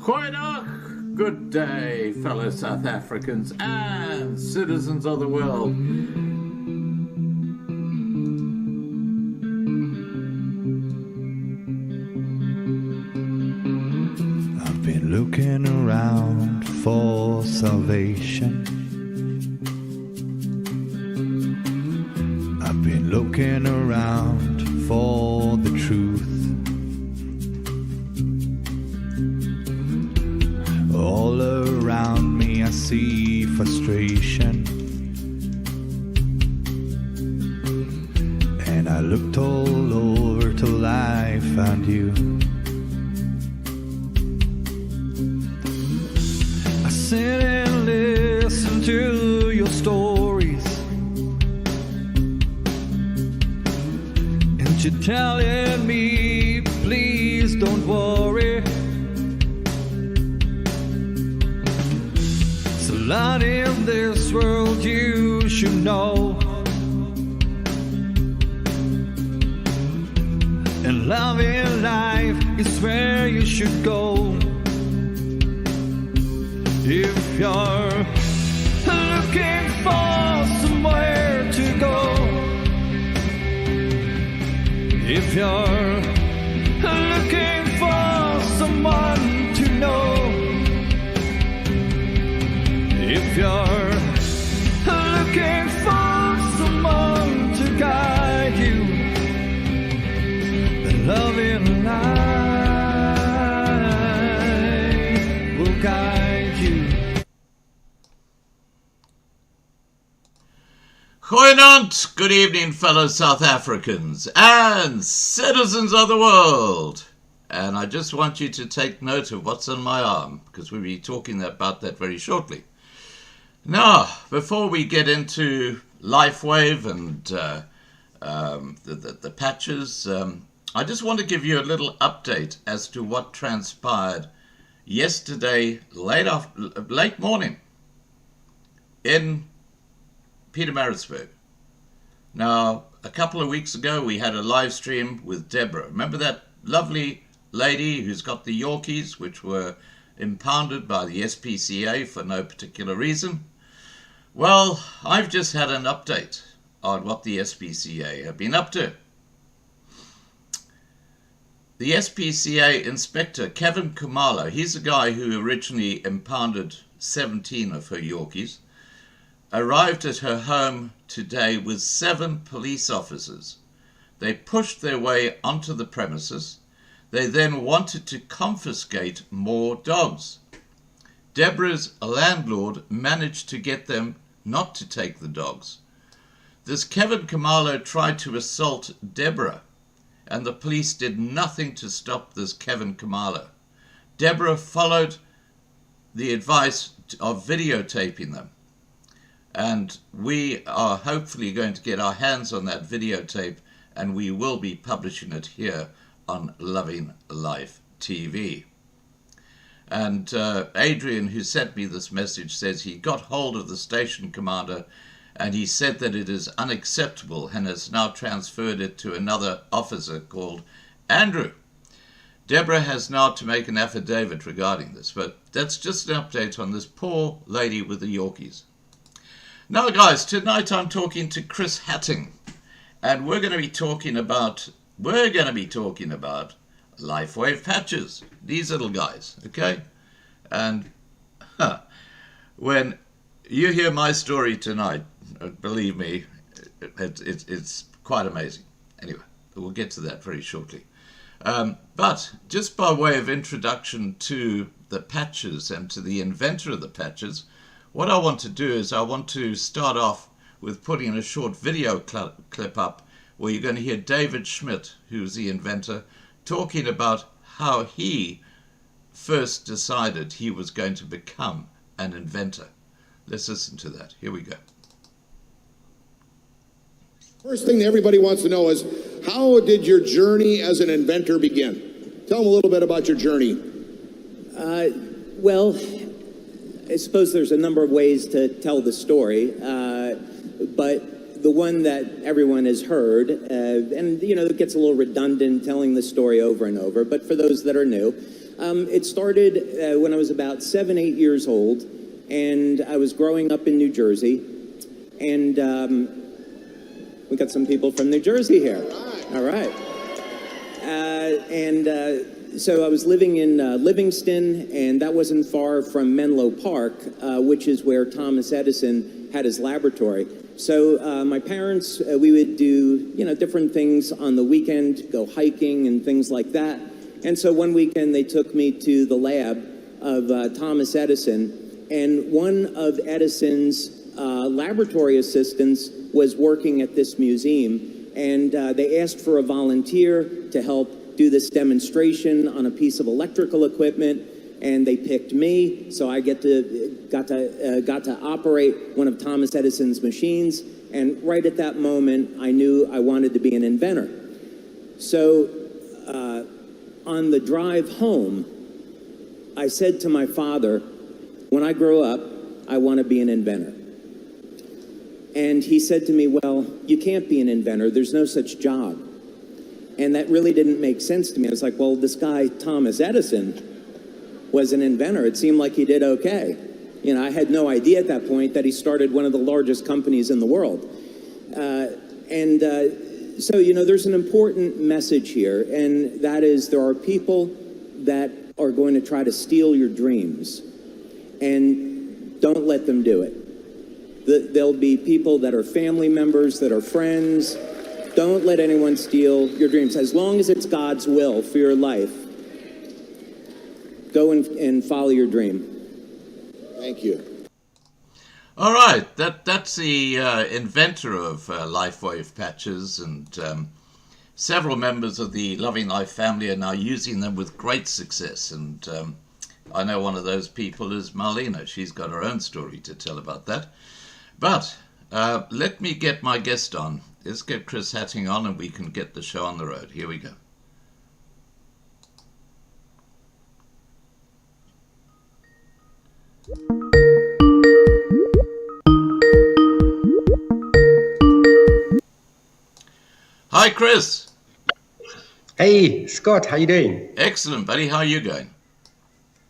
Goeiedag, good day, fellow South Africans and citizens of the world. I've been looking around for salvation. I've been looking around for the truth. All around me I see frustration, and I looked all over till I found you. I sit and listen to your stories, and you're telling me, please don't worry. There's a lot in this world you should know, and love in life is where you should go. If you're looking for somewhere to go, if you're looking for someone to know, if you're looking for someone to guide you, then love in life will guide you. Goeienaand, good evening, fellow South Africans and citizens of the world. And I just want you to take note of what's on my arm, because we'll be talking about that very shortly. Now, before we get into LifeWave and the patches, I just want to give you a little update as to what transpired yesterday late morning in Pietermaritzburg. Now, a couple of weeks ago, we had a live stream with Deborah. Remember that lovely lady who's got the Yorkies, which were impounded by the SPCA for no particular reason? Well, I've just had an update on what the SPCA have been up to. The SPCA inspector, Kevin Kumalo, he's the guy who originally impounded 17 of her Yorkies, arrived at her home today with 7 police officers. They pushed their way onto the premises. They then wanted to confiscate more dogs. Deborah's landlord managed to get them not to take the dogs. This Kevin Kumalo tried to assault Deborah, and the police did nothing to stop this Kevin Kumalo. Deborah followed the advice of videotaping them, and we are hopefully going to get our hands on that videotape, and we will be publishing it here on Loving Life TV. And Adrian, who sent me this message, says he got hold of the station commander and he said that it is unacceptable and has now transferred it to another officer called Andrew. Deborah has now to make an affidavit regarding this, but that's just an update on this poor lady with the Yorkies. Now, guys, tonight I'm talking to Chris Hattingh, and we're going to be talking about LifeWave patches, these little guys, okay? And when you hear my story tonight, believe me, it's quite amazing. Anyway, we'll get to that very shortly. But just by way of introduction to the patches and to the inventor of the patches, what I want to do is I want to start off with putting a short video clip up where you're going to hear David Schmidt, who's the inventor, talking about how he first decided he was going to become an inventor. Let's listen to that. Here we go. First thing that everybody wants to know is, how did your journey as an inventor begin? Tell them a little bit about your journey. Well, I suppose there's a number of ways to tell the story, but the one that everyone has heard, and you know, it gets a little redundant telling the story over and over, but for those that are new, It started when I was about 7, 8 years old, and I was growing up in New Jersey, and we got some people from New Jersey here. All right. So I was living in Livingston, and that wasn't far from Menlo Park, which is where Thomas Edison had his laboratory. So my parents, we would do, different things on the weekend, go hiking and things like that. And so one weekend they took me to the lab of Thomas Edison, and one of Edison's laboratory assistants was working at this museum, and they asked for a volunteer to help do this demonstration on a piece of electrical equipment, and they picked me, so I got to operate one of Thomas Edison's machines. And right at that moment, I knew I wanted to be an inventor. So on the drive home, I said to my father, when I grow up, I want to be an inventor. And he said to me, well, you can't be an inventor. There's no such job. And that really didn't make sense to me. I was like, well, this guy, Thomas Edison, was an inventor. It seemed like he did okay. I had no idea at that point that he started one of the largest companies in the world. So, there's an important message here, and that is there are people that are going to try to steal your dreams, and don't let them do it. There'll be people that are family members, that are friends. Don't let anyone steal your dreams. As long as it's God's will for your life, go and follow your dream. Thank you. All right, that's the inventor of LifeWave patches, and several members of the Loving Life family are now using them with great success. And I know one of those people is Marlena. She's got her own story to tell about that. But let me get my guest on. Let's get Chris Hattingh on, and we can get the show on the road. Here we go. Hi, Chris. Hey, Scott, how you doing? Excellent, buddy. How are you going?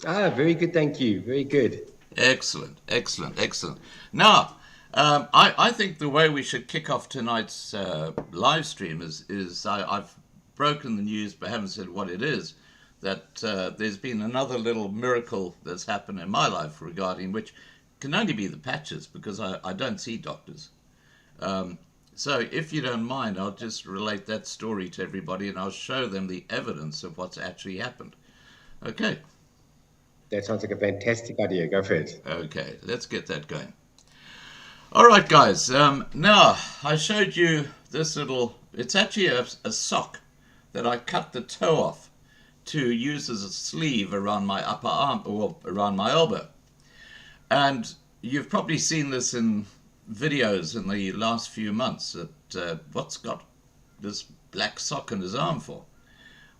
Very good, thank you. Very good. Excellent, excellent, excellent. Now, I think the way we should kick off tonight's live stream is I've broken the news but haven't said what it is, that there's been another little miracle that's happened in my life regarding which can only be the patches, because I don't see doctors. So if you don't mind, I'll just relate that story to everybody, and I'll show them the evidence of what's actually happened. Okay. That sounds like a fantastic idea. Go for it. Okay, let's get that going. All right, guys. Now, I showed you this little, it's actually a sock that I cut the toe off to use as a sleeve around my upper arm, or around my elbow. And you've probably seen this in videos in the last few months, that what's got this black sock on his arm for?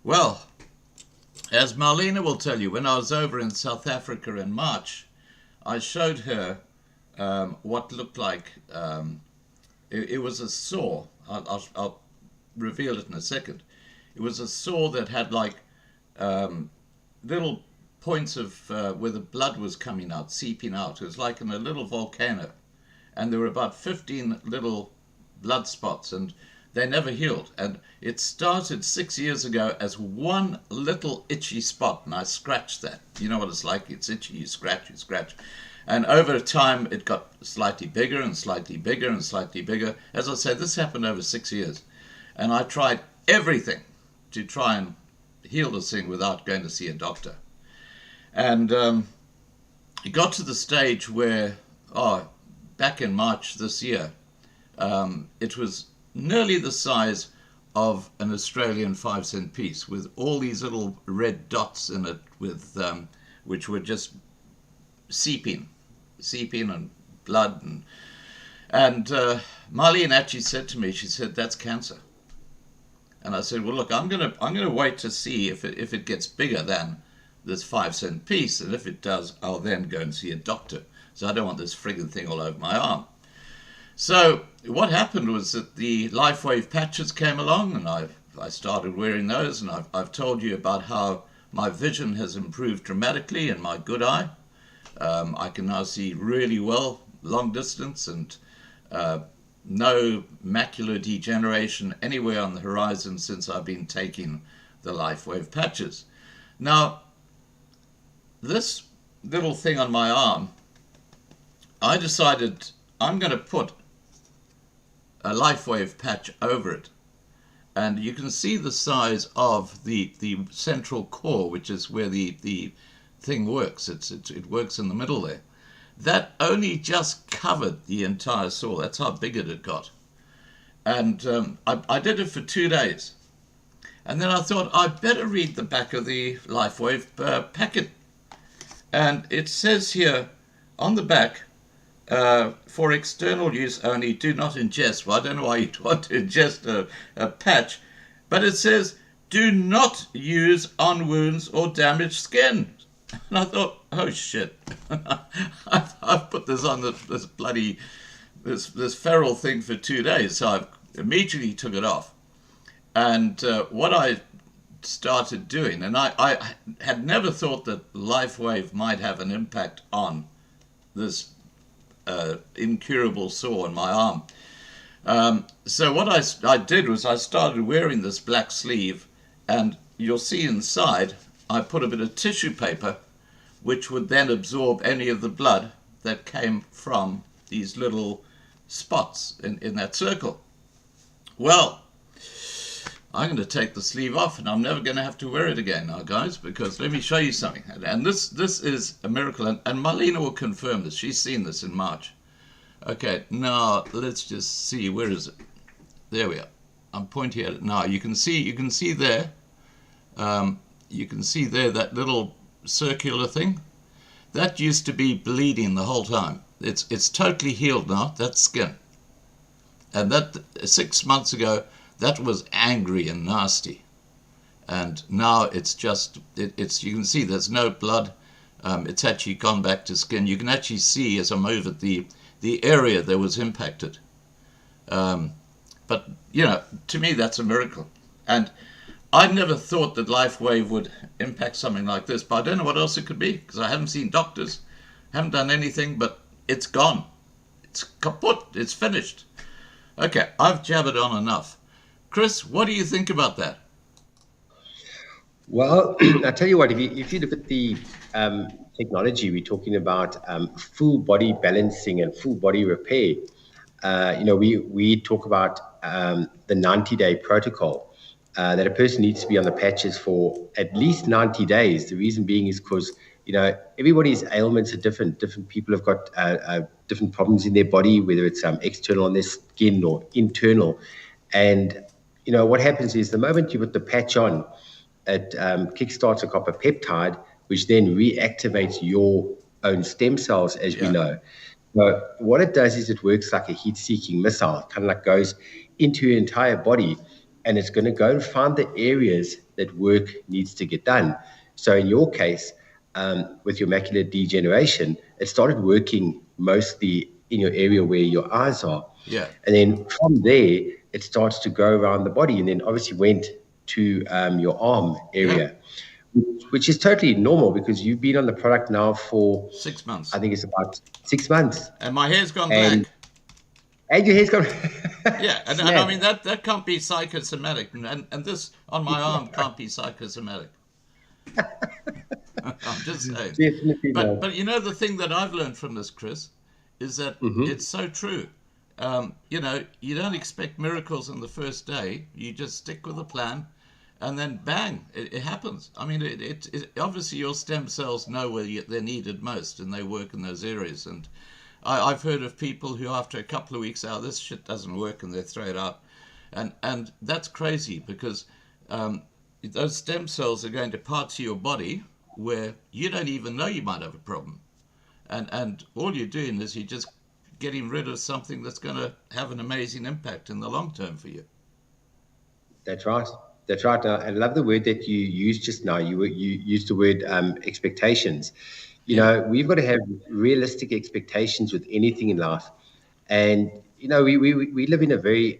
Well, as Marlena will tell you, when I was over in South Africa in March, I showed her what looked like, it was a saw. I'll reveal it in a second. It was a saw that had like little points of where the blood was coming out, seeping out. It was like in a little volcano. And there were about 15 little blood spots, and they never healed. And it started 6 years ago as one little itchy spot, and I scratched that. You know what it's like? It's itchy, you scratch. And over time, it got slightly bigger and slightly bigger and slightly bigger. As I said, this happened over 6 years. And I tried everything to try and heal this thing without going to see a doctor. And it got to the stage where, back in March this year, it was nearly the size of an Australian 5-cent piece, with all these little red dots in it, with which were just seeping and blood. And Marlene actually said to me, she said, "That's cancer." And I said, "Well, look, I'm gonna wait to see if it gets bigger than this 5-cent piece, and if it does, I'll then go and see a doctor. So I don't want this friggin' thing all over my arm." So what happened was that the LifeWave patches came along, and I started wearing those, and I've told you about how My vision has improved dramatically in my good eye. I can now see really well, long distance, and no macular degeneration anywhere on the horizon since I've been taking the LifeWave patches. Now, this little thing on my arm, I decided I'm going to put a LifeWave patch over it. And you can see the size of the central core, which is where the thing works. It works in the middle there. That only just covered the entire sore. That's how big it had got. And I did it for 2 days. And then I thought I'd better read the back of the LifeWave packet. And it says here on the back, for external use only, do not ingest. Well, I don't know why you'd want to ingest a patch, but it says, do not use on wounds or damaged skin. And I thought, oh shit, I've put this on this bloody, this feral thing for 2 days. So I immediately took it off. And what I started doing, and I had never thought that LifeWave might have an impact on this incurable sore on my arm. So what I did was I started wearing this black sleeve, and you'll see inside I put a bit of tissue paper which would then absorb any of the blood that came from these little spots in that circle. Well, I'm going to take the sleeve off, and I'm never going to have to wear it again now, guys, because let me show you something. And this is a miracle, and Marlena will confirm this. She's seen this in March. Okay, now let's just see. Where is it? There we are. I'm pointing at it now. You can see there. You can see there that little circular thing. That used to be bleeding the whole time. It's totally healed now. That's skin. And that 6 months ago, that was angry and nasty, and now it's just it's you can see there's no blood. It's actually gone back to skin. You can actually see as I move at the area that was impacted. But you know, to me that's a miracle, and I never thought that LifeWave would impact something like this. But I don't know what else it could be, because I haven't seen doctors, haven't done anything, but it's gone. It's kaput. It's finished. Okay, I've jabbered on enough. Chris, what do you think about that? Well, I tell you what, if you look at the technology, we're talking about full body balancing and full body repair. We talk about the 90-day protocol, that a person needs to be on the patches for at least 90 days. The reason being is because, everybody's ailments are different. Different people have got different problems in their body, whether it's external on their skin or internal. And what happens is the moment you put the patch on, it kickstarts a copper peptide, which then reactivates your own stem cells, as we know. So what it does is it works like a heat-seeking missile, kind of like goes into your entire body, and it's going to go and find the areas that work needs to get done. So in your case, with your macular degeneration, it started working mostly in your area where your eyes are. Yeah. And then from there, it starts to go around the body, and then obviously went to your arm area, which is totally normal because you've been on the product now for 6 months. I think it's about 6 months. And my hair's gone black. And your hair's gone. Yeah, and I mean that can't be psychosomatic, and this on my arm can't be psychosomatic. I'm just saying. Definitely not. But the thing that I've learned from this, Chris, is that it's so true. You don't expect miracles on the first day. You just stick with the plan, and then bang, it happens. I mean, it obviously your stem cells know where they're needed most, and they work in those areas. And I've heard of people who, after a couple of weeks, this shit doesn't work, and they throw it out, and that's crazy because those stem cells are going to parts of your body where you don't even know you might have a problem, and all you're doing is you're just getting rid of something that's going to have an amazing impact in the long term for you. That's right. That's right. I love the word that you used just now. You used the word expectations. We've got to have realistic expectations with anything in life. And, we live in a very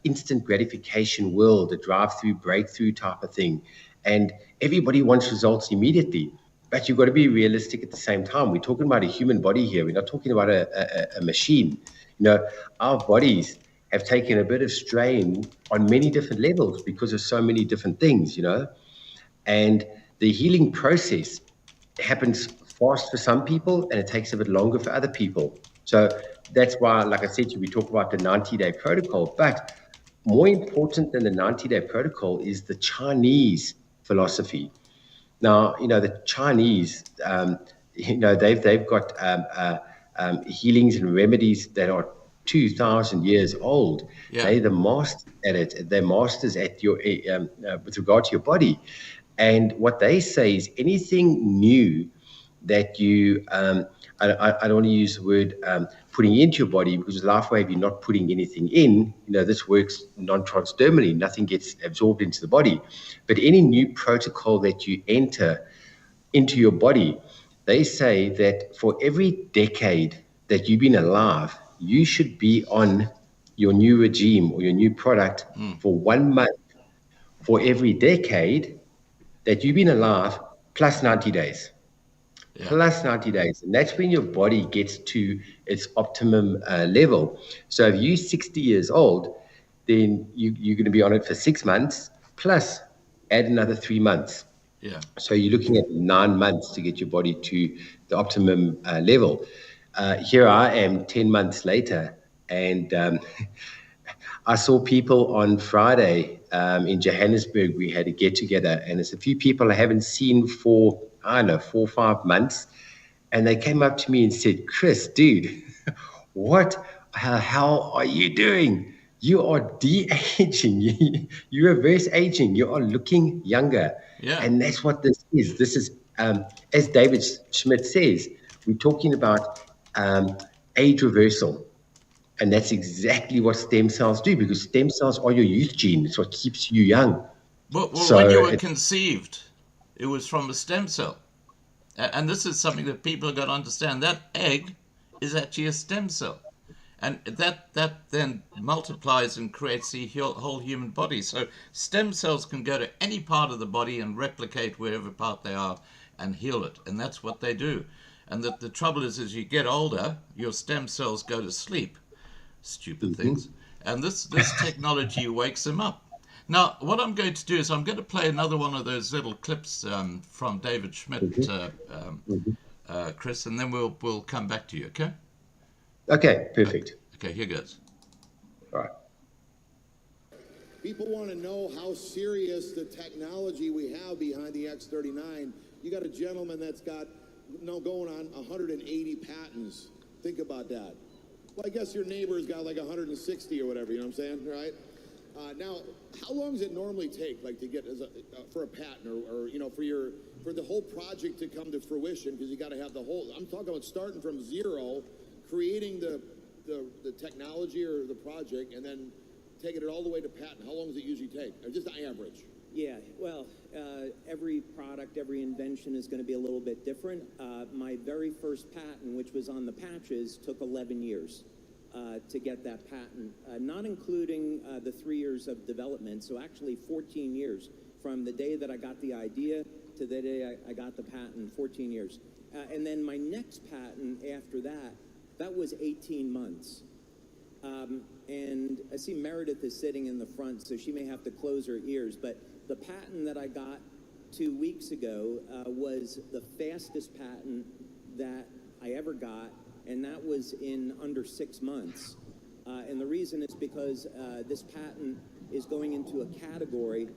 instant gratification world, a drive-through, breakthrough type of thing. And everybody wants results immediately. But you've got to be realistic at the same time. We're talking about a human body here. We're not talking about a machine. Our bodies have taken a bit of strain on many different levels because of so many different things, and the healing process happens fast for some people and it takes a bit longer for other people. So that's why, like I said to you, we talk about the 90-day protocol. But more important than the 90-day protocol is the Chinese philosophy. Now, the Chinese, they've got healings and remedies that are 2,000 years old. Yeah. They're the masters at it. They're masters at your with regard to your body. And what they say is anything new that you, I don't want to use the word putting into your body, because with LifeWave, you're not putting anything in. This works non-transdermally. Nothing gets absorbed into the body. But any new protocol that you enter into your body, they say that for every decade that you've been alive, you should be on your new regime or your new product for 1 month for every decade that you've been alive, plus 90 days. Yeah. Plus 90 days. And that's when your body gets to its optimum level. So if you're 60 years old, then you're going to be on it for 6 months, plus add another 3 months. Yeah. So you're looking at 9 months to get your body to the optimum level. Here I am 10 months later, and I saw people on Friday in Johannesburg. We had a get together, and there's a few people I haven't seen for, 4 or 5 months. And they came up to me and said, "Chris, dude, how are you doing? You are de-aging. You reverse aging. You are looking younger." Yeah. And that's what this is. This is, as David Schmidt says, we're talking about age reversal. And that's exactly what stem cells do, because stem cells are your youth gene. It's what keeps you young. Well, when you were conceived, it was from a stem cell. And this is something that people have got to understand. That egg is actually a stem cell. And that then multiplies and creates the whole human body. So stem cells can go to any part of the body and replicate wherever part they are and heal it. And that's what they do. And the trouble is, as you get older, your stem cells go to sleep. Stupid things. And this technology wakes them up. Now, what I'm going to do is I'm going to play another one of those little clips from David Schmidt, Chris, and then we'll come back to you, okay? Okay, perfect. Okay, here goes. All right. People want to know how serious the technology we have behind the X39. You got a gentleman that's got going on 180 patents. Think about that. Well, I guess your neighbor's got like 160 or whatever, you know what I'm saying, right? Now, how long does it normally take, like, to get for a patent or for the whole project to come to fruition? Because you got to have the whole. I'm talking about starting from zero, creating the technology or the project, and then taking it all the way to patent. How long does it usually take? Or just an average? Yeah, well, every product, every invention is going to be a little bit different. My very first patent, which was on the patches, took 11 years to get that patent, not including the 3 years of development. So actually 14 years from the day that I got the idea to the day I got the patent, 14 years. And then my next patent after that was 18 months. And I see Meredith is sitting in the front, so she may have to close her ears. But the patent that I got 2 weeks ago was the fastest patent that I ever got, and that was in under 6 months. And the reason is because this patent is going into a category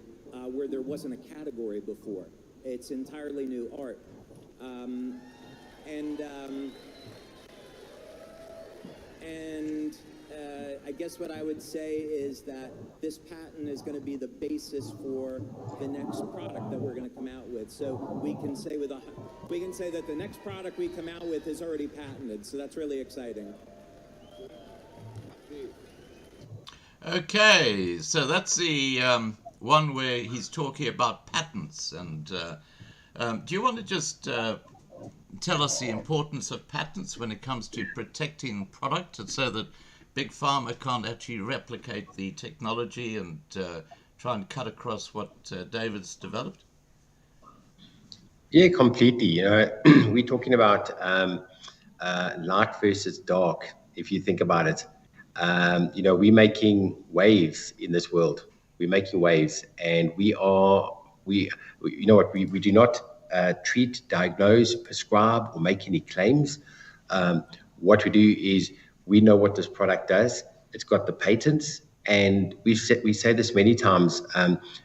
where there wasn't a category before. It's entirely new art. I guess what I would say is that this patent is going to be the basis for the next product that we're going to come out with. So we can say that the next product we come out with is already patented. So that's really exciting. Okay, so that's the one where he's talking about patents. And do you want to just tell us the importance of patents when it comes to protecting product, and so that Big Pharma can't actually replicate the technology and try and cut across what David's developed? Yeah, completely. We're talking about light versus dark. If you think about it, we're making waves in this world. We're making waves, and you know what? We do not treat, diagnose, prescribe, or make any claims. What we do is we know what this product does. It's got the patents, and we say this many times.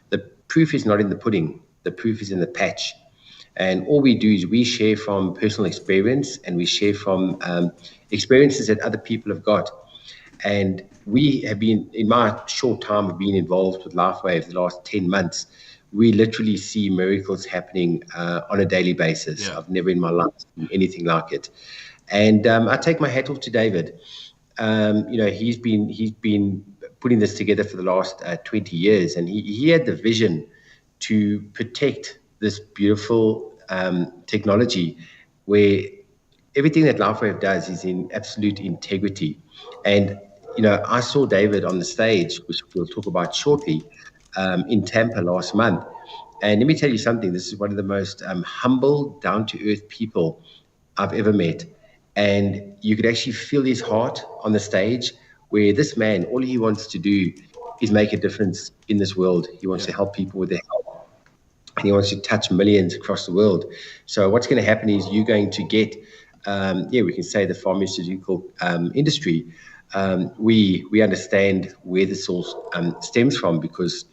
The proof is not in the pudding. The proof is in the patch. And all we do is we share from personal experience, and we share from experiences that other people have got. And we have been, in my short time of being involved with LifeWave the last 10 months, we literally see miracles happening on a daily basis. Yeah. I've never in my life seen anything like it. And I take my hat off to David. He's been putting this together for the last 20 years, and he had the vision to protect this beautiful technology where everything that LifeWave does is in absolute integrity. And, I saw David on the stage, which we'll talk about shortly, in Tampa last month. And let me tell you something, this is one of the most humble, down-to-earth people I've ever met. And you could actually feel his heart on the stage, where this man, all he wants to do is make a difference in this world. He wants to help people with their health, and he wants to touch millions across the world. So what's going to happen is you're going to get, we can say the pharmaceutical industry. We understand where this all stems from, because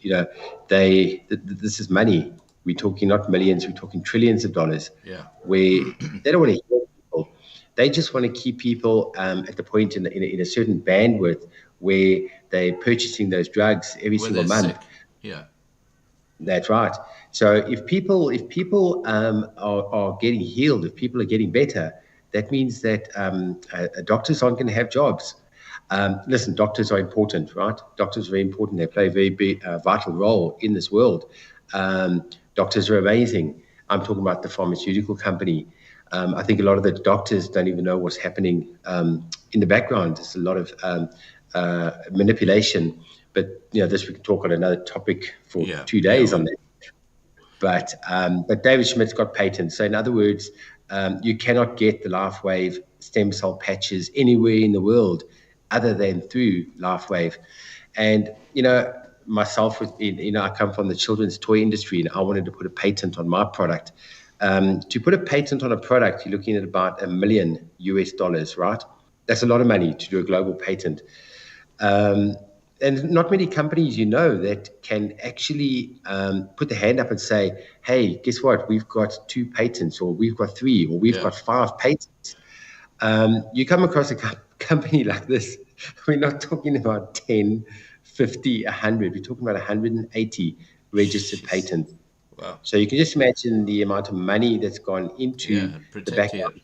this is money. We're talking not millions, we're talking trillions of dollars. Yeah. Where they don't want to heal people. They just want to keep people at the point in a certain bandwidth where they're purchasing those drugs every single month. Sick. Yeah. That's right. So if people are getting healed, if people are getting better, that means that doctors aren't going to have jobs. Listen, doctors are important, right? Doctors are very important. They play a very big, vital role in this world. Doctors are amazing. I'm talking about the pharmaceutical company. I think a lot of the doctors don't even know what's happening in the background. There's a lot of manipulation. But this we can talk on another topic for 2 days on that. But David Schmidt's got patents. So in other words, you cannot get the LifeWave stem cell patches anywhere in the world other than through LifeWave. And myself, I come from the children's toy industry, and I wanted to put a patent on my product. To put a patent on a product, you're looking at about $1 million US, right? That's a lot of money to do a global patent. And not many companies, that can actually put the hand up and say, hey, guess what? We've got 2 patents, or we've got 3, or we've got 5 patents. You come across a company like this, we're not talking about 10, 50, 100. We're talking about 180 registered patents. Wow. So you can just imagine the amount of money that's gone into the background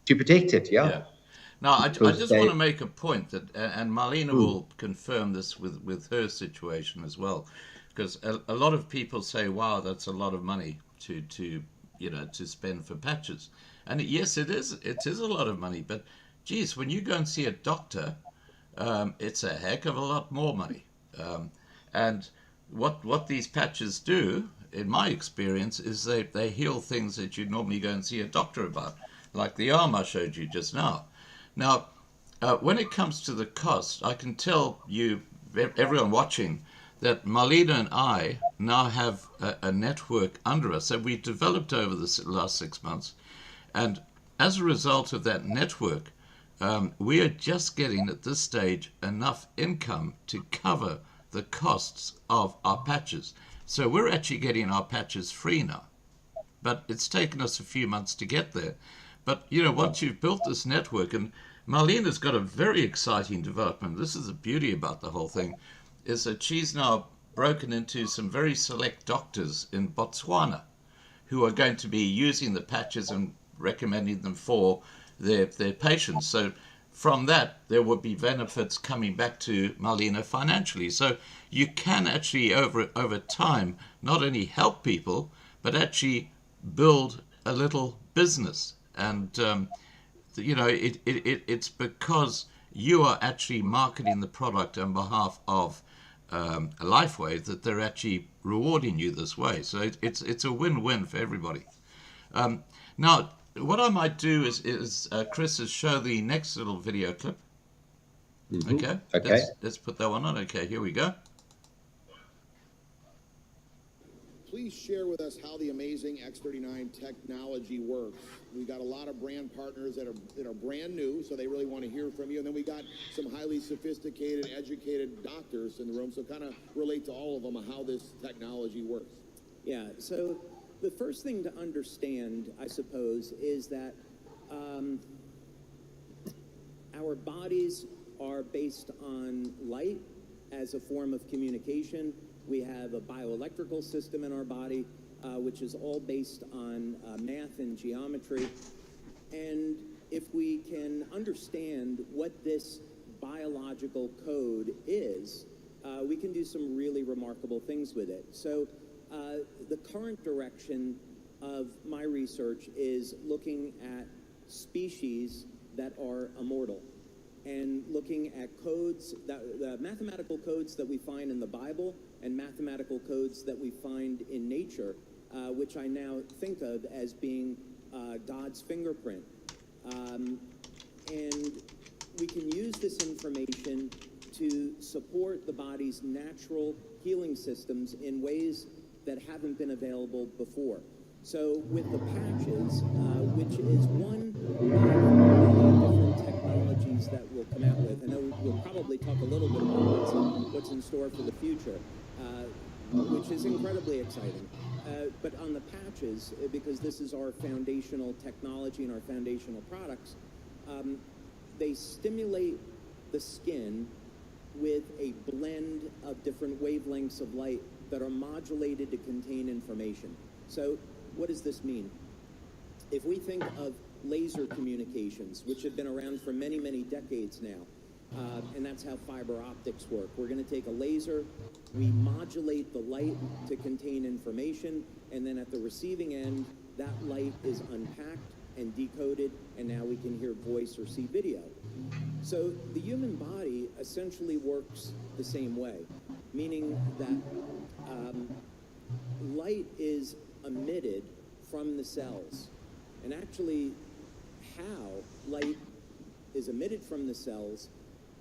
to protect it. Yeah. Now, I just want to make a point that, and Marlena will confirm this with her situation as well, because a lot of people say, "Wow, that's a lot of money to spend for patches," and yes, it is a lot of money. But, geez, when you go and see a doctor, it's a heck of a lot more money. And what these patches do, in my experience, is they heal things that you'd normally go and see a doctor about, like the arm I showed you just now. Now, when it comes to the cost, I can tell you, everyone watching, that Marlena and I now have a network under us that we've developed over the last 6 months. And as a result of that network, we are just getting at this stage enough income to cover the costs of our patches. So we're actually getting our patches free now. But it's taken us a few months to get there. But, once you've built this network, and Marlena's got a very exciting development, this is the beauty about the whole thing, is that she's now broken into some very select doctors in Botswana who are going to be using the patches and recommending them for their patients. So from that, there will be benefits coming back to Marlena financially. So you can actually, over time, not only help people, but actually build a little business. And, it's because you are actually marketing the product on behalf of LifeWave that they're actually rewarding you this way. So it's a win-win for everybody. Now, what I might do is Chris, is show the next little video clip. Okay. Okay. Let's put that one on. Okay, here we go. Please share with us how the amazing X39 technology works. We got a lot of brand partners that are brand new, so they really want to hear from you. And then we got some highly sophisticated, educated doctors in the room, so kind of relate to all of them on how this technology works. Yeah, so the first thing to understand, I suppose, is that our bodies are based on light as a form of communication. We have a bioelectrical system in our body, which is all based on math and geometry. And if we can understand what this biological code is, we can do some really remarkable things with it. So the current direction of my research is looking at species that are immortal and looking at codes, the mathematical codes that we find in the Bible and mathematical codes that we find in nature, which I now think of as being God's fingerprint. And we can use this information to support the body's natural healing systems in ways that haven't been available before. So with the patches, which is one of the different technologies that we'll come out with, I know we'll probably talk a little bit about what's in store for the future, which is incredibly exciting. But on the patches, because this is our foundational technology and our foundational products, they stimulate the skin with a blend of different wavelengths of light that are modulated to contain information. So what does this mean? If we think of laser communications, which have been around for many, many decades now, and that's how fiber optics work. We're going to take a laser, we modulate the light to contain information, and then at the receiving end, that light is unpacked and decoded, and now we can hear voice or see video. So the human body essentially works the same way, meaning that light is emitted from the cells. And actually, how light is emitted from the cells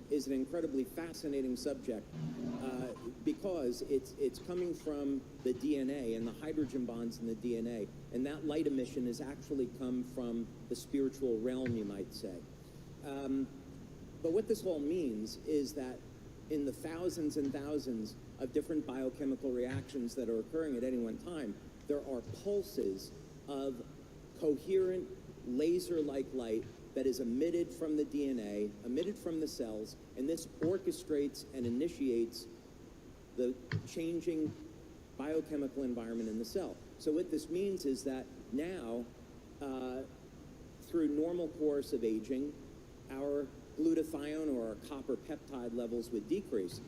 is an incredibly fascinating subject because it's coming from the DNA and the hydrogen bonds in the DNA, and that light emission has actually come from the spiritual realm, you might say. But what this all means is that in the thousands and thousands of different biochemical reactions that are occurring at any one time, there are pulses of coherent laser-like light that is emitted from the DNA, emitted from the cells, and this orchestrates and initiates the changing biochemical environment in the cell. So what this means is that now, through normal course of aging, our glutathione or our copper peptide levels would decrease.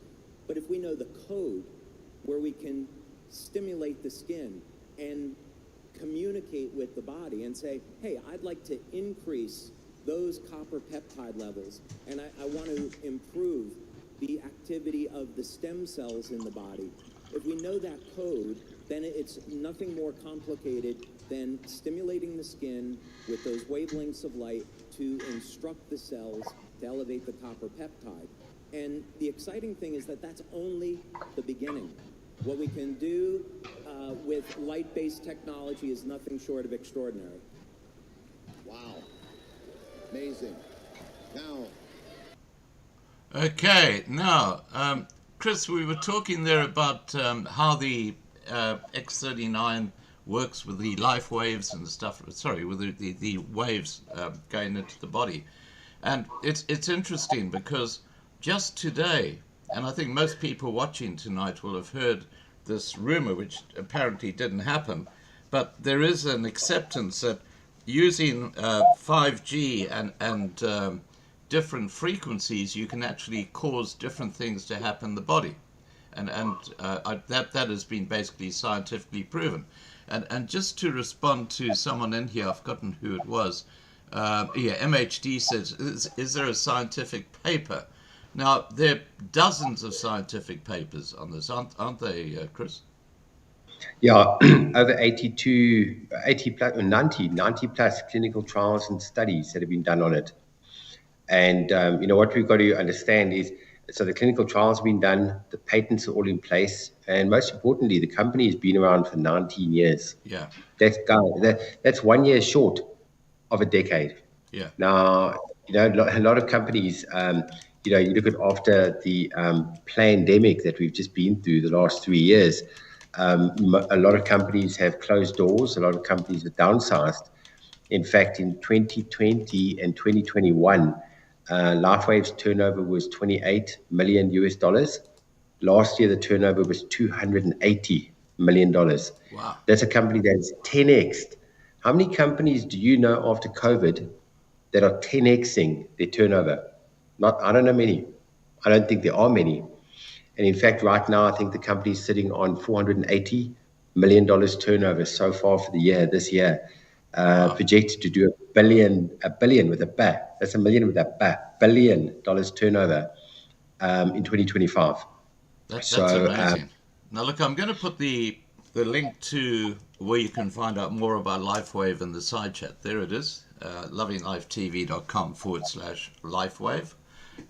But if we know the code where we can stimulate the skin and communicate with the body and say, hey, I'd like to increase those copper peptide levels, and I want to improve the activity of the stem cells in the body. If we know that code, then it's nothing more complicated than stimulating the skin with those wavelengths of light to instruct the cells to elevate the copper peptide. And the exciting thing is that that's only the beginning. What we can do with light-based technology is nothing short of extraordinary. Wow. Amazing. Now. Okay, now, Chris, we were talking there about how the X39 works with the LifeWaves and stuff, sorry, with the waves going into the body. And it's interesting because just today, and I think most people watching tonight will have heard this rumor, which apparently didn't happen, but there is an acceptance that using 5G and different frequencies, you can actually cause different things to happen in the body. And that has been basically scientifically proven. And just to respond to someone in here, I've forgotten who it was, MHD says, is there a scientific paper? Now, there are dozens of scientific papers on this, aren't they, Chris? Yeah, over 80 plus, 90 plus clinical trials and studies that have been done on it. And, what we've got to understand is, so the clinical trials have been done, the patents are all in place, and most importantly, the company has been around for 19 years. Yeah. That's 1 year short of a decade. Yeah. Now, a lot of companies, you look at after the pandemic that we've just been through the last 3 years, a lot of companies have closed doors, a lot of companies have downsized. In fact, in 2020 and 2021, LifeWave's turnover was 28 million US dollars. Last year, the turnover was $280 million. Wow. That's a company that's 10x. How many companies do you know after COVID that are 10xing their turnover? I don't know many. I don't think there are many. And in fact, right now, I think the company is sitting on $480 million turnover so far for the year, this year. Projected to do a billion with a bat. That's a million with a bat. $1 billion turnover in 2025. That's So, amazing. Now, look, I'm going to put the link to where you can find out more about LifeWave in the side chat. There it is, lovinglifetv.com/LifeWave.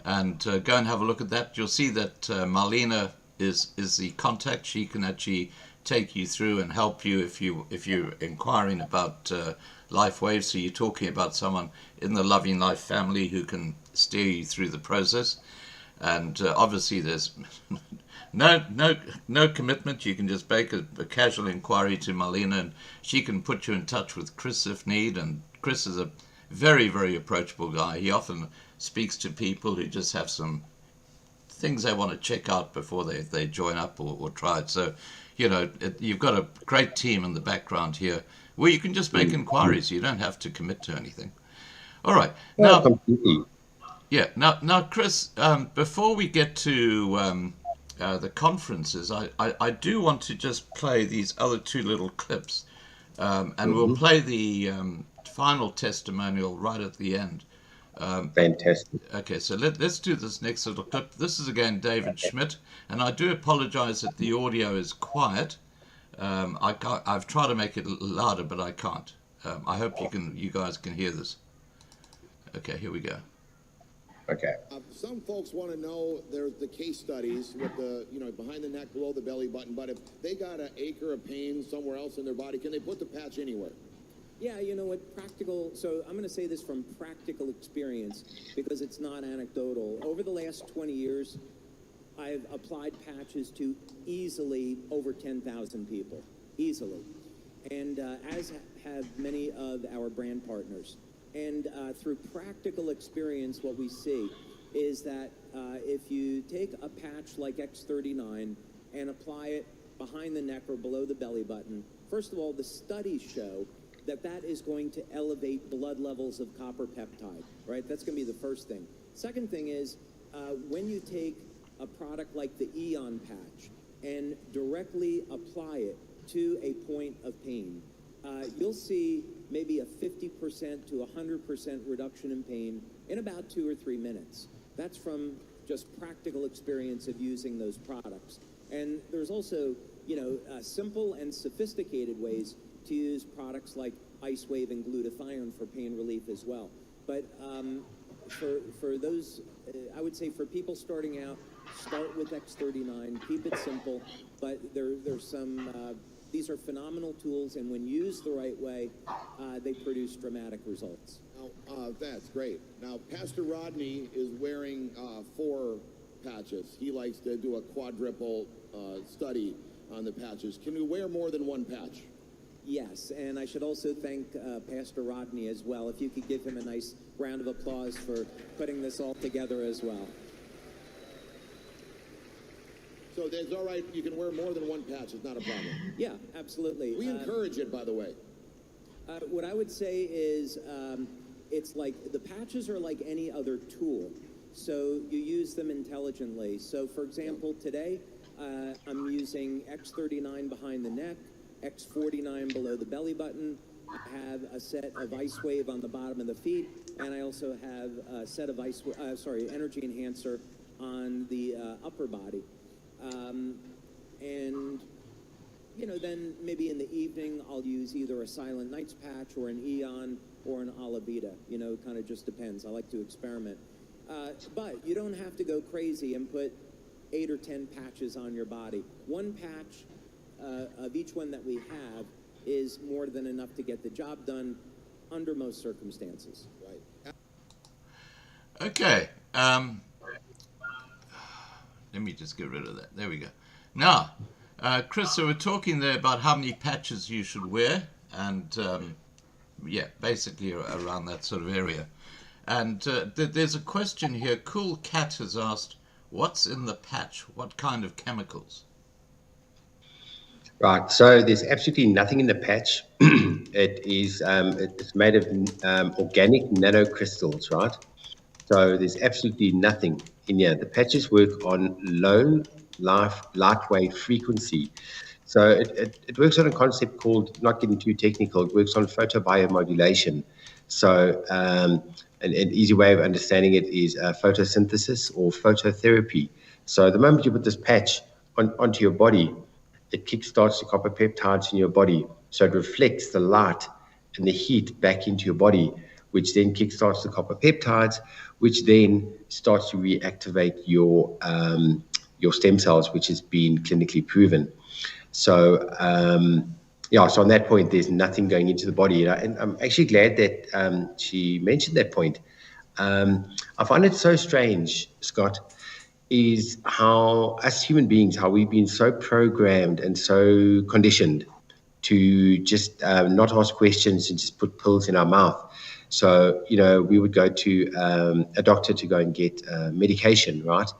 And go and have a look at that. You'll see that Marlena is the contact. She can actually take you through and help you if you're inquiring about LifeWave. So you're talking about someone in the Loving Life family who can steer you through the process. And obviously there's no commitment. You can just make a casual inquiry to Marlena, and she can put you in touch with Chris if need. And Chris is a very, very approachable guy. He often speaks to people who just have some things they want to check out before they join up or try it. So, you've got a great team in the background here where you can just make inquiries. You don't have to commit to anything. All right. Now, completely. Yeah. Now, Chris, before we get to the conferences, I do want to just play these other two little clips, and we'll play the final testimonial right at the end. Fantastic. Okay, so let's do this next little clip. This is again David Schmidt, and I do apologize that the audio is quiet. I've tried to make it louder, but I can't. I hope you guys can hear this. Okay, here we go. Okay. Some folks want to know, there's the case studies with the, behind the neck, below the belly button, but if they got an acre of pain somewhere else in their body, can they put the patch anywhere? Yeah, you know what, so I'm going to say this from practical experience because it's not anecdotal. Over the last 20 years, I've applied patches to easily over 10,000 people, easily. And as have many of our brand partners. And through practical experience, what we see is that if you take a patch like X39 and apply it behind the neck or below the belly button, first of all, the studies show that is going to elevate blood levels of copper peptide, right? That's going to be the first thing. Second thing is when you take a product like the Eon patch and directly apply it to a point of pain, you'll see maybe a 50% to 100% reduction in pain in about 2 or 3 minutes. That's from just practical experience of using those products. And there's also, simple and sophisticated ways to use products like LifeWave and glutathione for pain relief as well. But for those, I would say for people starting out, start with X39, keep it simple, but there's some, these are phenomenal tools, and when used the right way, they produce dramatic results. Now, that's great. Now, Pastor Rodney is wearing 4 patches. He likes to do a quadruple study on the patches. Can you wear more than one patch? Yes, and I should also thank Pastor Rodney as well. If you could give him a nice round of applause for putting this all together as well. So that's all right, you can wear more than one patch, it's not a problem. Yeah, absolutely. We encourage it, by the way. What I would say is it's like the patches are like any other tool, so you use them intelligently. So for example, today I'm using X39 behind the neck, X49 below the belly button. I have a set of LifeWave on the bottom of the feet, and I also have a set of energy enhancer on the upper body. And then maybe in the evening I'll use either a Silent Nights patch or an Eon or an Alabita. It kind of just depends. I like to experiment. But you don't have to go crazy and put 8 or 10 patches on your body. One patch of each one that we have is more than enough to get the job done under most circumstances. Right. Okay. Let me just get rid of that. There we go. Now, Chris, so we're talking there about how many patches you should wear, and basically around that sort of area. And there's a question here. Cool Cat has asked, what's in the patch? What kind of chemicals? Right. So there's absolutely nothing in the patch. It's made of organic nanocrystals, right? So there's absolutely nothing in here. The patches work on low LifeWave frequency. So it works on a concept called, not getting too technical, it works on photobiomodulation. So an easy way of understanding it is photosynthesis or phototherapy. So the moment you put this patch onto your body, it kickstarts the copper peptides in your body. So it reflects the light and the heat back into your body, which then kickstarts the copper peptides, which then starts to reactivate your stem cells, which has been clinically proven. So so on that point, there's nothing going into the body. And I'm actually glad that she mentioned that point. I find it so strange, Scott, is how us human beings, how we've been so programmed and so conditioned to just not ask questions and just put pills in our mouth. So, we would go to a doctor to go and get medication, right?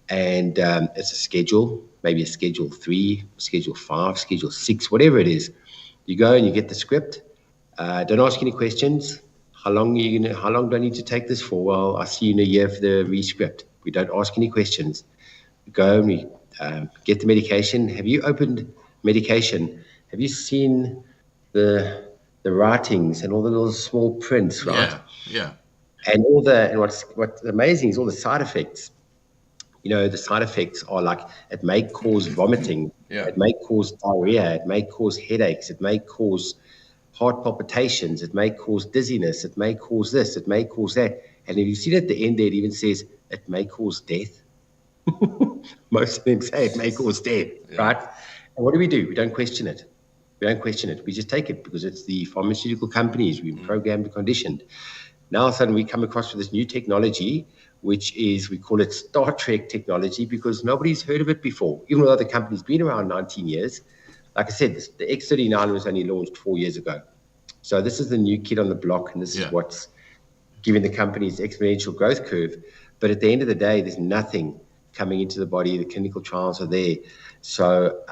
And it's a schedule, maybe a schedule 3, schedule 5, schedule 6, whatever it is. You go and you get the script. Don't ask any questions. How long do I need to take this for? Well, I'll see you in a year for the rescript. We don't ask any questions. We go and we get the medication. Have you opened medication? Have you seen the writings and all the little small prints, right? Yeah. And what's amazing is all the side effects. The side effects are like, it may cause vomiting, it may cause diarrhea, it may cause headaches, it may cause heart palpitations, it may cause dizziness, it may cause this, it may cause that. And if you see at the end there, it even says it may cause death. Most of them say it may cause death, right? And what do? We don't question it. We just take it because it's the pharmaceutical companies. We've been programmed and conditioned. Now all of a sudden we come across with this new technology, which is, we call it Star Trek technology, because nobody's heard of it before, even though the company's been around 19 years. Like I said, the X39 was only launched 4 years ago. So this is the new kid on the block, and this is what's giving the company's exponential growth curve. But at the end of the day, there's nothing coming into the body. The clinical trials are there. So,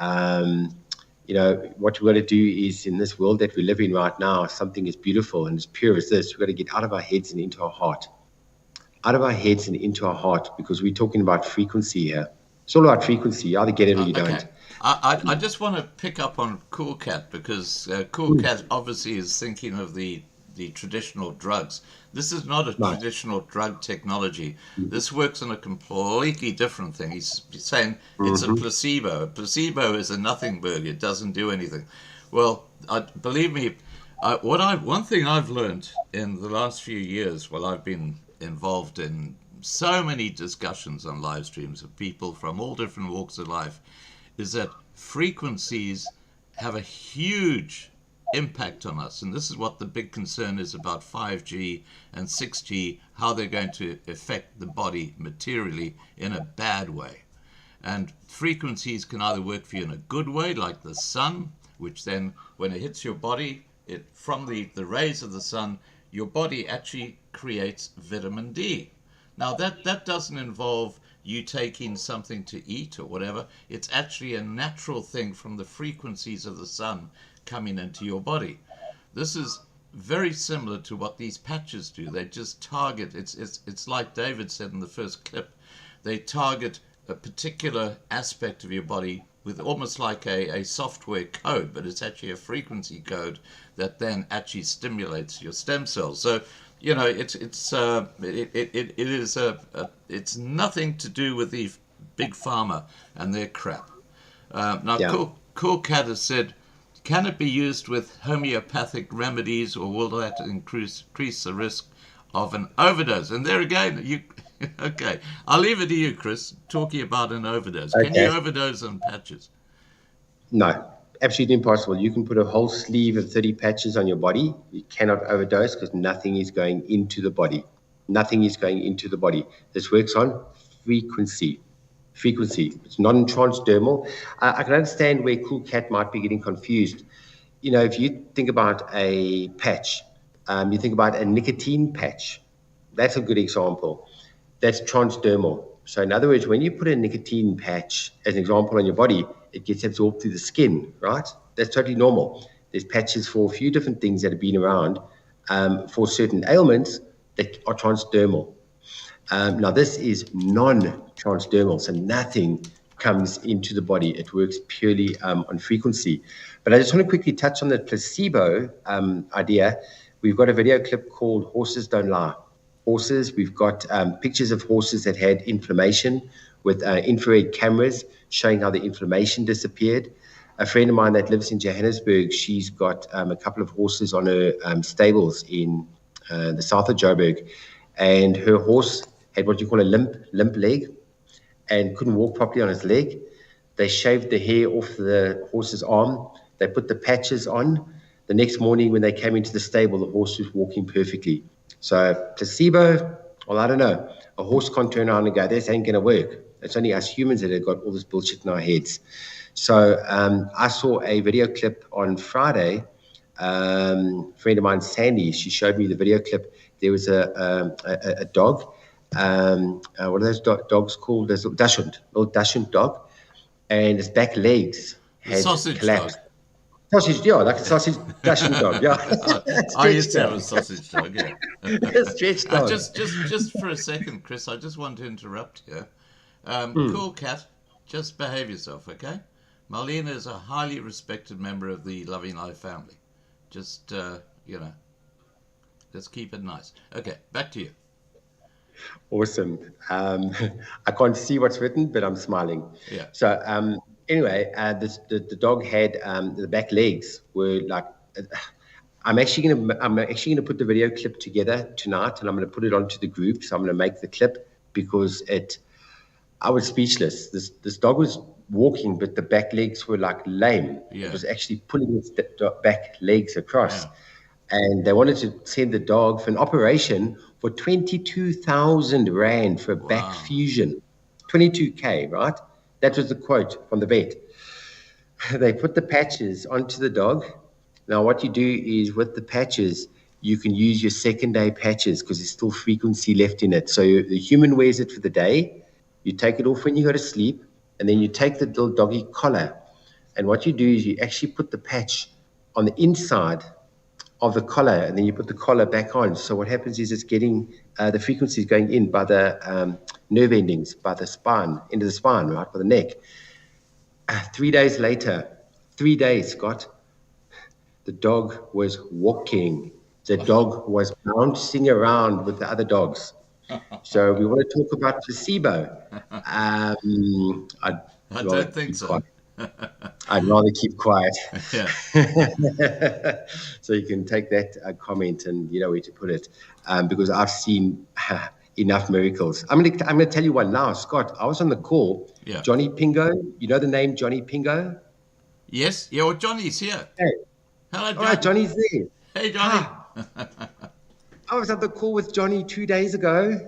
what we've got to do is, in this world that we live in right now, something as beautiful and as pure as this, we've got to get out of our heads and into our heart. Out of our heads and into our heart, because we're talking about frequency here. It's all about frequency. You either get it or you don't. I just want to pick up on Cool Cat, because Cool Cat obviously is thinking of the traditional drugs. This is not a traditional drug technology. This works on a completely different thing. He's saying it's a placebo. A placebo is a nothing burger. It doesn't do anything. Well, believe me, one thing I've learned in the last few years, while I've been involved in so many discussions on live streams of people from all different walks of life, is that frequencies have a huge impact on us. And this is what the big concern is about 5G and 6G, how they're going to affect the body materially in a bad way. And frequencies can either work for you in a good way, like the sun, which then when it hits your body, from the rays of the sun, your body actually creates vitamin D. Now that doesn't involve you taking something to eat or whatever. It's actually a natural thing from the frequencies of the sun coming into your body. This is very similar to what these patches do. They just target, it's like David said in the first clip, they target a particular aspect of your body with almost like a software code, but it's actually a frequency code that then actually stimulates your stem cells. So it's nothing to do with the big pharma and their crap. Cool Cat has said, can it be used with homeopathic remedies, or will that increase the risk of an overdose? And there again, you okay? I'll leave it to you, Chris. Talking about an overdose, can you overdose on patches? No, absolutely impossible. You can put a whole sleeve of 30 patches on your body. You cannot overdose because nothing is going into the body. Nothing is going into the body. This works on frequency. It's non-transdermal. I can understand where Cool Cat might be getting confused. You know, if you think about a patch, you think about a nicotine patch. That's a good example. That's transdermal. So in other words, when you put a nicotine patch, as an example, on your body, it gets absorbed through the skin, right? That's totally normal. There's patches for a few different things that have been around for certain ailments that are transdermal. Now, this is non-transdermal, so nothing comes into the body. It works purely on frequency. But I just want to quickly touch on the placebo idea. We've got a video clip called Horses Don't Lie. Horses, we've got pictures of horses that had inflammation with infrared cameras showing how the inflammation disappeared. A friend of mine that lives in Johannesburg, she's got a couple of horses on her stables in the south of Joburg, and her horse had what you call a limp leg and couldn't walk properly on his leg. They shaved the hair off the horse's arm. They put the patches on. The next morning when they came into the stable, the horse was walking perfectly. So placebo, well, I don't know. A horse can't turn around and go, this ain't going to work. It's only us humans that have got all this bullshit in our heads. So I saw a video clip on Friday. A friend of mine, Sandy, she showed me the video clip. There was a dog. What are those dogs called? There's a little Dachshund dog. And its back legs had collapsed. Dog. Sausage, yeah, like a sausage Dachshund dog, yeah. I used to have a sausage dog, yeah. Stretch dog. Just for a second, Chris, I just want to interrupt here. Cool Cat, just behave yourself, okay? Marlene is a highly respected member of the Loving Life family. Just, let's keep it nice. Okay, back to you. Awesome. I can't see what's written, but I'm smiling. Yeah. So anyway, the dog had the back legs were like. I'm actually gonna put the video clip together tonight, and I'm gonna put it onto the group. So I'm gonna make the clip because I was speechless. This dog was walking, but the back legs were like lame. Yeah. It was actually pulling its back legs across. Yeah. And they wanted to send the dog for an operation for 22,000 Rand for a back fusion. 22K, right? That was the quote from the vet. They put the patches onto the dog. Now, what you do is with the patches, you can use your second day patches because there's still frequency left in it. So the human wears it for the day. You take it off when you go to sleep, and then you take the little doggy collar. And what you do is you actually put the patch on the inside of the collar, and then you put the collar back on. So what happens is it's getting the frequencies going in by the nerve endings, by the spine, into the spine, right, by the neck. 3 days later, 3 days, Scott, the dog was walking. The dog was bouncing around with the other dogs. So we want to talk about placebo. I don't think so. I'd rather keep quiet. Yeah. So you can take that comment and you know where to put it, because I've seen enough miracles. I'm gonna tell you one now, Scott. I was on the call. Yeah. Johnny Pingo. You know the name Johnny Pingo? Yes. Yeah. Well, Johnny's here. Hey. Hello, Johnny. All right, Johnny's there. Hey, Johnny. I was at the call with Johnny 2 days ago.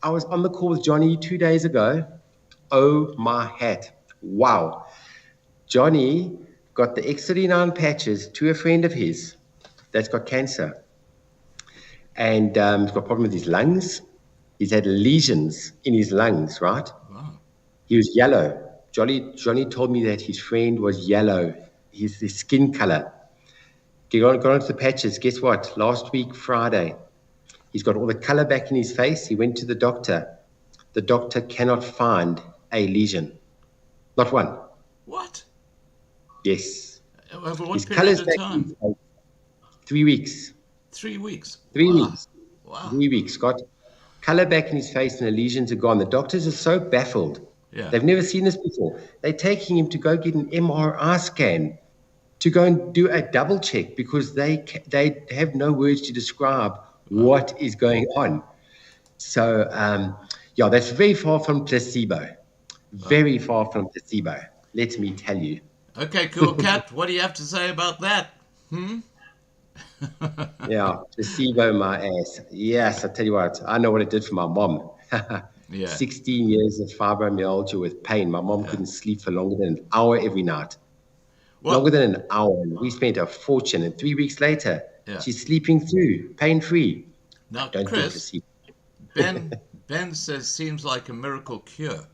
I was on the call with Johnny 2 days ago. Oh my hat! Wow. Johnny got the X39 patches to a friend of his that's got cancer. And he's got a problem with his lungs. He's had lesions in his lungs, right? Wow. He was yellow. Johnny told me that his friend was yellow. His skin color. He got onto the patches. Guess what? Last week, Friday, he's got all the color back in his face. He went to the doctor. The doctor cannot find a lesion. Not one. What? Yes. Over what His period color's of back time? in his face. 3 weeks. 3 weeks. 3 Wow. weeks. Wow. 3 weeks, Scott. Color back in his face and the lesions are gone. The doctors are so baffled. Yeah. They've never seen this before. They're taking him to go get an MRI scan, to go and do a double check, because they have no words to describe what is going on. So, yeah, that's very far from placebo. Very far from placebo, let me tell you. Okay, cool cat. What do you have to say about that? Yeah, placebo my ass. Yes, I tell you what, I know what it did for my mom. Yeah. 16 years of fibromyalgia with pain. My mom couldn't sleep for longer than an hour every night. Longer Well, than an hour. And we spent a fortune. And 3 weeks later, yeah. she's sleeping through, pain-free. I Now, don't think Chris, placebo. Ben says seems like a miracle cure.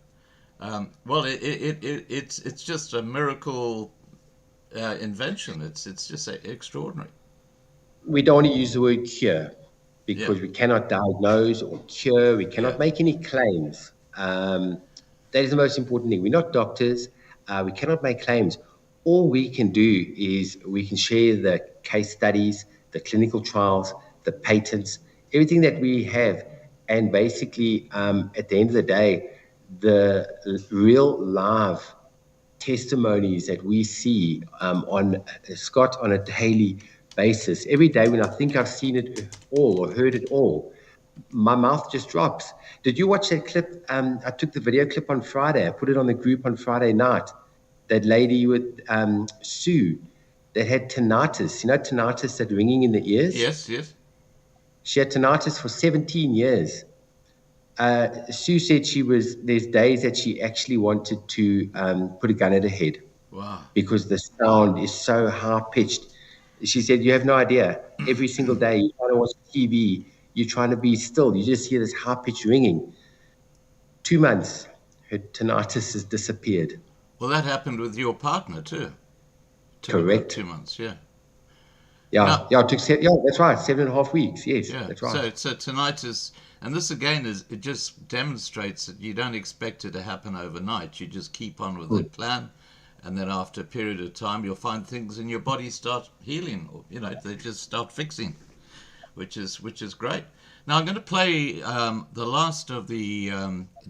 Well, it's just a miracle invention. It's just extraordinary. We don't want to use the word cure, Yeah. because we cannot diagnose or cure. We Yeah. cannot make any claims. That is the most important thing. We're not doctors. We cannot make claims. All we can do is we can share the case studies, the clinical trials, the patents, everything that we have. And basically, at the end of the day, the real live testimonies that we see on Scott on a daily basis. Every day when I think I've seen it all or heard it all, my mouth just drops. Did you watch that clip? I took the video clip on Friday. I put it on the group on Friday night. That lady with Sue that had tinnitus. You know, tinnitus, that ringing in the ears? Yes. Yes. She had tinnitus for 17 years. Sue said there's days that she actually wanted to put a gun at her head Wow. because the sound is so high pitched. She said, you have no idea. Every single day, you're trying to watch TV, you're trying to be still. You just hear this high pitched ringing. 2 months, her tinnitus has disappeared. Well, that happened with your partner too. Correct. 2 months. Yeah. Yeah, Now, yeah, it took that's right, 7.5 weeks. Yes, yeah. that's right. So tinnitus, and this again it just demonstrates that you don't expect it to happen overnight. You just keep on with the plan, and then after a period of time, you'll find things in your body start healing, or they just start fixing, which is great. Now I'm going to play the last of the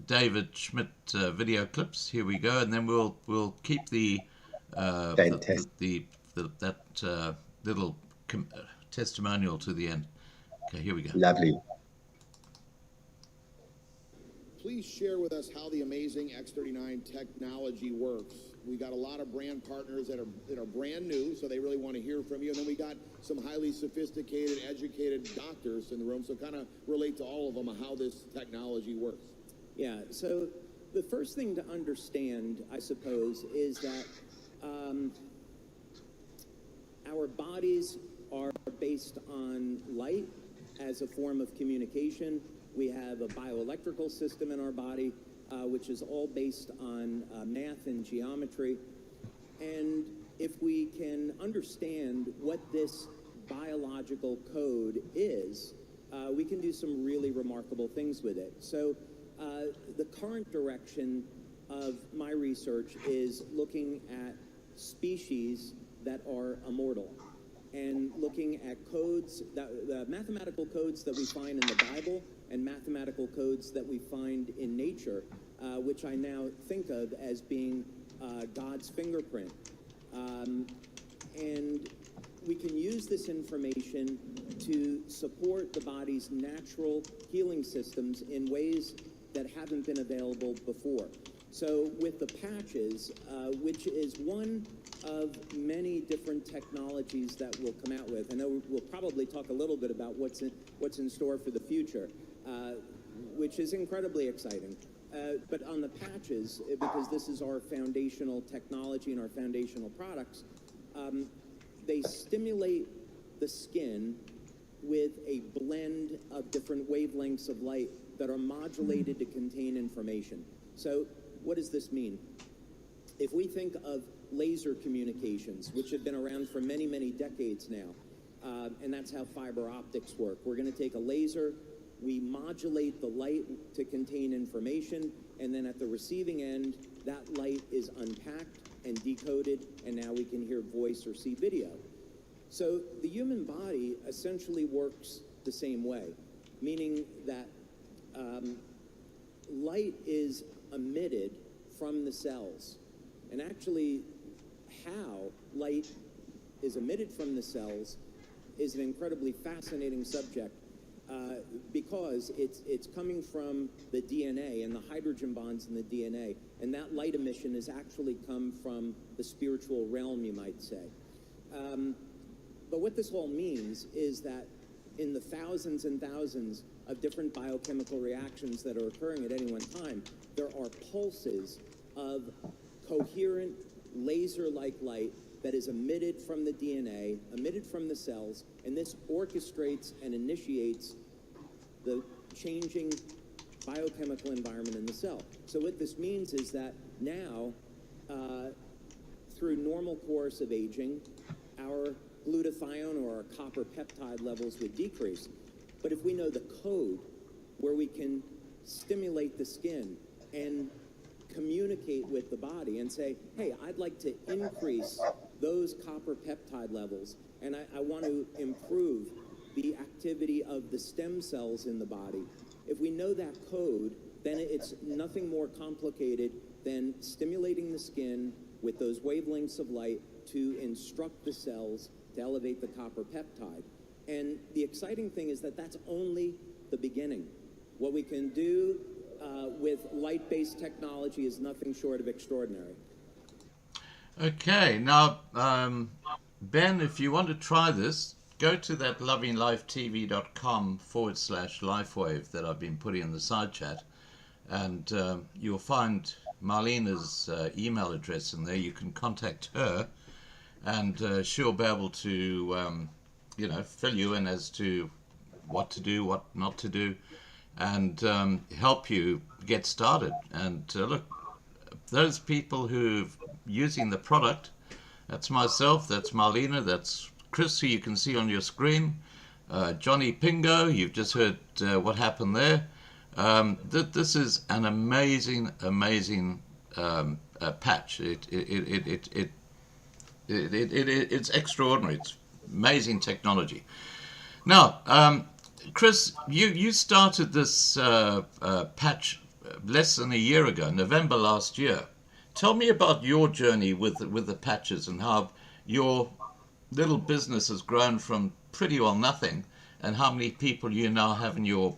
David Schmidt video clips. Here we go, and then we'll keep Fantastic. that little testimonial to the end. Okay, here we go. Lovely. Please share with us how the amazing X39 technology works. We got a lot of brand partners that are brand new, so they really want to hear from you. And then we got some highly sophisticated, educated doctors in the room, so kind of relate to all of them on how this technology works. Yeah, so the first thing to understand, I suppose, is that our bodies are based on light as a form of communication. We have a bioelectrical system in our body, which is all based on math and geometry. And if we can understand what this biological code is, we can do some really remarkable things with it. So the current direction of my research is looking at species that are immortal, and looking at codes, the mathematical codes that we find in the Bible and mathematical codes that we find in nature, which I now think of as being God's fingerprint. And we can use this information to support the body's natural healing systems in ways that haven't been available before. So with the patches, which is one of many different technologies that we'll come out with. I know we'll probably talk a little bit about what's in store for the future, which is incredibly exciting. But on the patches, because this is our foundational technology and our foundational products, they stimulate the skin with a blend of different wavelengths of light that are modulated to contain information. So what does this mean? If we think of laser communications, which have been around for many, many decades now, and that's how fiber optics work. We're going to take a laser, we modulate the light to contain information, and then at the receiving end, that light is unpacked and decoded, and now we can hear voice or see video. So the human body essentially works the same way, meaning that light is emitted from the cells. And actually, how light is emitted from the cells is an incredibly fascinating subject because it's coming from the DNA and the hydrogen bonds in the DNA, and that light emission has actually come from the spiritual realm, you might say. But what this all means is that in the thousands and thousands of different biochemical reactions that are occurring at any one time, there are pulses of coherent laser-like light that is emitted from the DNA, emitted from the cells, and this orchestrates and initiates the changing biochemical environment in the cell. So what this means is that now, through normal course of aging, our glutathione or our copper peptide levels would decrease. But if we know the code where we can stimulate the skin and communicate with the body and say, hey, I'd like to increase those copper peptide levels, and I want to improve the activity of the stem cells in the body. If we know that code, then it's nothing more complicated than stimulating the skin with those wavelengths of light to instruct the cells to elevate the copper peptide. And the exciting thing is that that's only the beginning. What we can do with light-based technology is nothing short of extraordinary. Okay, now, Ben, if you want to try this, go to that lovinglifetv.com/LifeWave that I've been putting in the side chat, and you'll find Marlena's email address in there. You can contact her, and she'll be able to, fill you in as to what to do, what not to do, and help you get started. And look, those people who've using the product, that's myself, that's Marlena, that's Chris, who you can see on your screen, Johnny Pingo, you've just heard what happened there. This is an amazing patch. It's extraordinary. It's amazing technology. Now, Chris, you started this patch less than a year ago, November last year. Tell me about your journey with the patches and how your little business has grown from pretty well nothing, and how many people you now have in your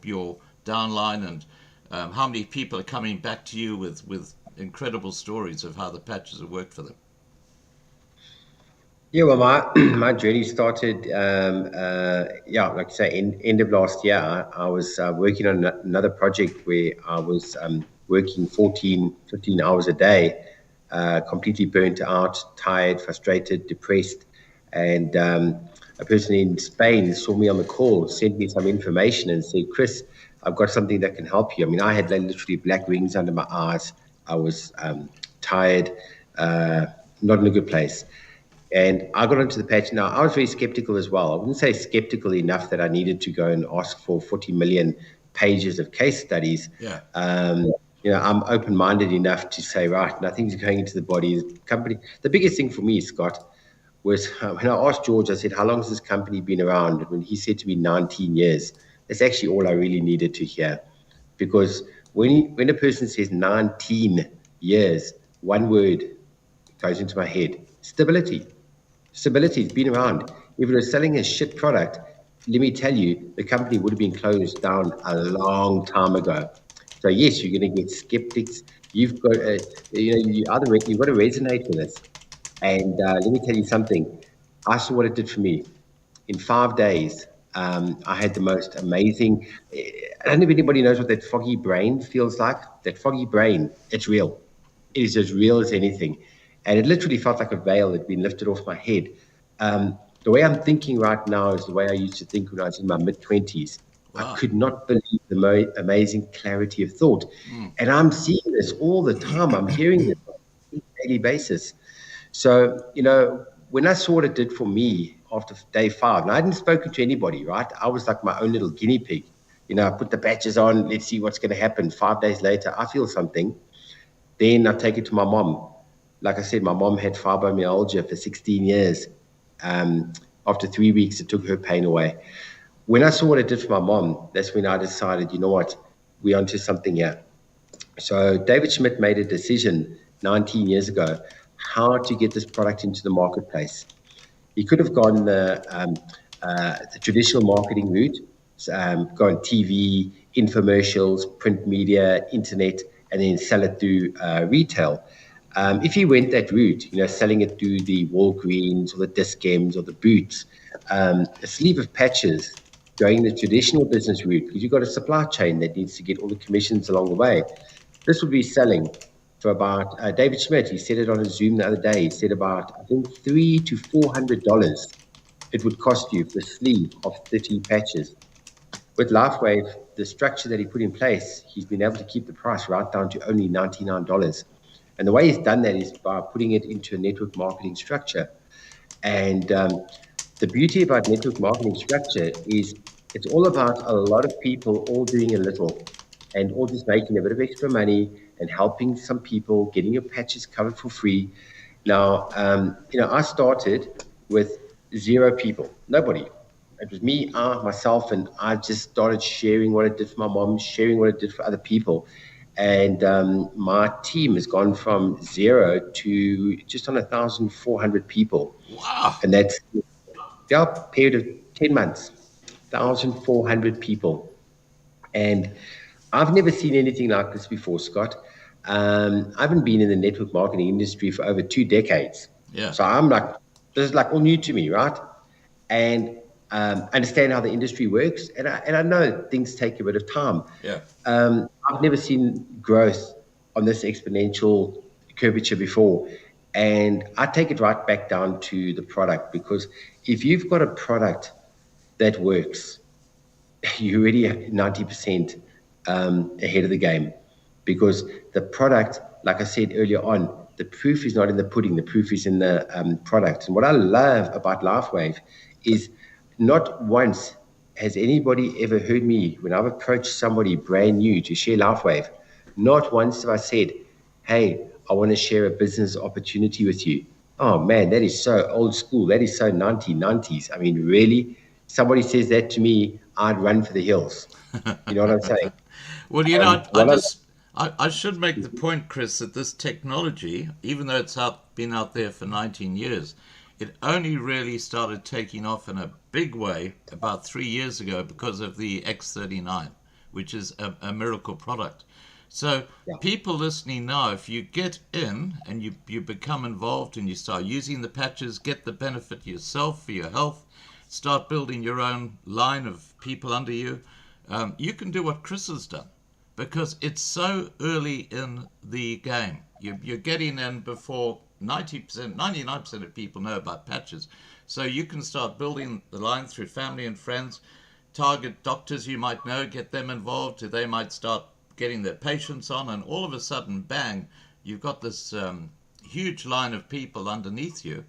downline, and how many people are coming back to you with incredible stories of how the patches have worked for them. Yeah, well, my journey started, like I say, end of last year. I was working on another project where I was working 14, 15 hours a day, completely burnt out, tired, frustrated, depressed. And a person in Spain saw me on the call, sent me some information and said, Chris, I've got something that can help you. I mean, I had literally black rings under my eyes. I was tired, not in a good place. And I got onto the patch. Now, I was very skeptical as well. I wouldn't say skeptical enough that I needed to go and ask for 40 million pages of case studies. Yeah. I'm open-minded enough to say, right, nothing's going into the body. The company. The biggest thing for me, Scott, was when I asked George, I said, how long has this company been around? When he said to me 19 years, that's actually all I really needed to hear. Because when a person says 19 years, one word goes into my head: stability. Stability has been around. If it was selling a shit product, let me tell you, the company would have been closed down a long time ago. So yes, you're going to get skeptics. You've got, you've got to resonate with this. And let me tell you something. I saw what it did for me. In 5 days, I had the most amazing. I don't know if anybody knows what that foggy brain feels like. That foggy brain, it's real. It is as real as anything. And it literally felt like a veil had been lifted off my head. The way I'm thinking right now is the way I used to think when I was in my mid-20s. Wow. I could not believe the amazing clarity of thought. And I'm seeing this all the time. I'm hearing this on a daily basis. So, when I saw what it did for me after day 5, and I hadn't spoken to anybody, right? I was like my own little guinea pig. I put the patches on, let's see what's going to happen. 5 days later, I feel something. Then I take it to my mom. Like I said, my mom had fibromyalgia for 16 years. After 3 weeks, it took her pain away. When I saw what it did for my mom, that's when I decided, you know what, we're onto something here. So David Schmidt made a decision 19 years ago how to get this product into the marketplace. He could have gone the traditional marketing route, gone TV, infomercials, print media, internet, and then sell it through retail. If he went that route, selling it through the Walgreens or the Discams or the Boots, a sleeve of patches going the traditional business route, because you've got a supply chain that needs to get all the commissions along the way. This would be selling for about David Schmidt. He said it on a Zoom the other day. He said about, I think, $300 to $400 it would cost you for a sleeve of 30 patches. With LifeWave, the structure that he put in place, he's been able to keep the price right down to only $99. And the way he's done that is by putting it into a network marketing structure. And the beauty about network marketing structure is it's all about a lot of people all doing a little and all just making a bit of extra money and helping some people, getting your patches covered for free. Now, I started with 0 people, nobody. It was me, myself, and I just started sharing what I did for my mom, sharing what I did for other people. And my team has gone from 0 to just on 1,400 people. Wow. And that's a period of 10 months, 1,400 people. And I've never seen anything like this before, Scott. I haven't been in the network marketing industry for over 2 decades. Yeah. So I'm like, this is like all new to me, right? And understand how the industry works. And I know things take a bit of time. Yeah. I've never seen growth on this exponential curvature before. And I take it right back down to the product, because if you've got a product that works, you're already 90% ahead of the game, because the product, like I said earlier on, the proof is not in the pudding, the proof is in the product. And what I love about LifeWave is not once has anybody ever heard me, when I've approached somebody brand new to share LifeWave, not once have I said, hey, I want to share a business opportunity with you. Oh man, that is so old school. That is so 1990s. I mean, really? Somebody says that to me, I'd run for the hills. You know what I'm saying? Well, I should make the point, Chris, that this technology, even though it's been out there for 19 years, it only really started taking off in a big way about 3 years ago because of the X39, which is a miracle product. So people listening now, if you get in and you become involved and you start using the patches, get the benefit yourself for your health, start building your own line of people under you, you can do what Chris has done, because it's so early in the game. You're getting in before 90%, 99% of people know about patches. So you can start building the line through family and friends, target doctors you might know, get them involved, they might start getting their patients on, and all of a sudden, bang, you've got this huge line of people underneath you.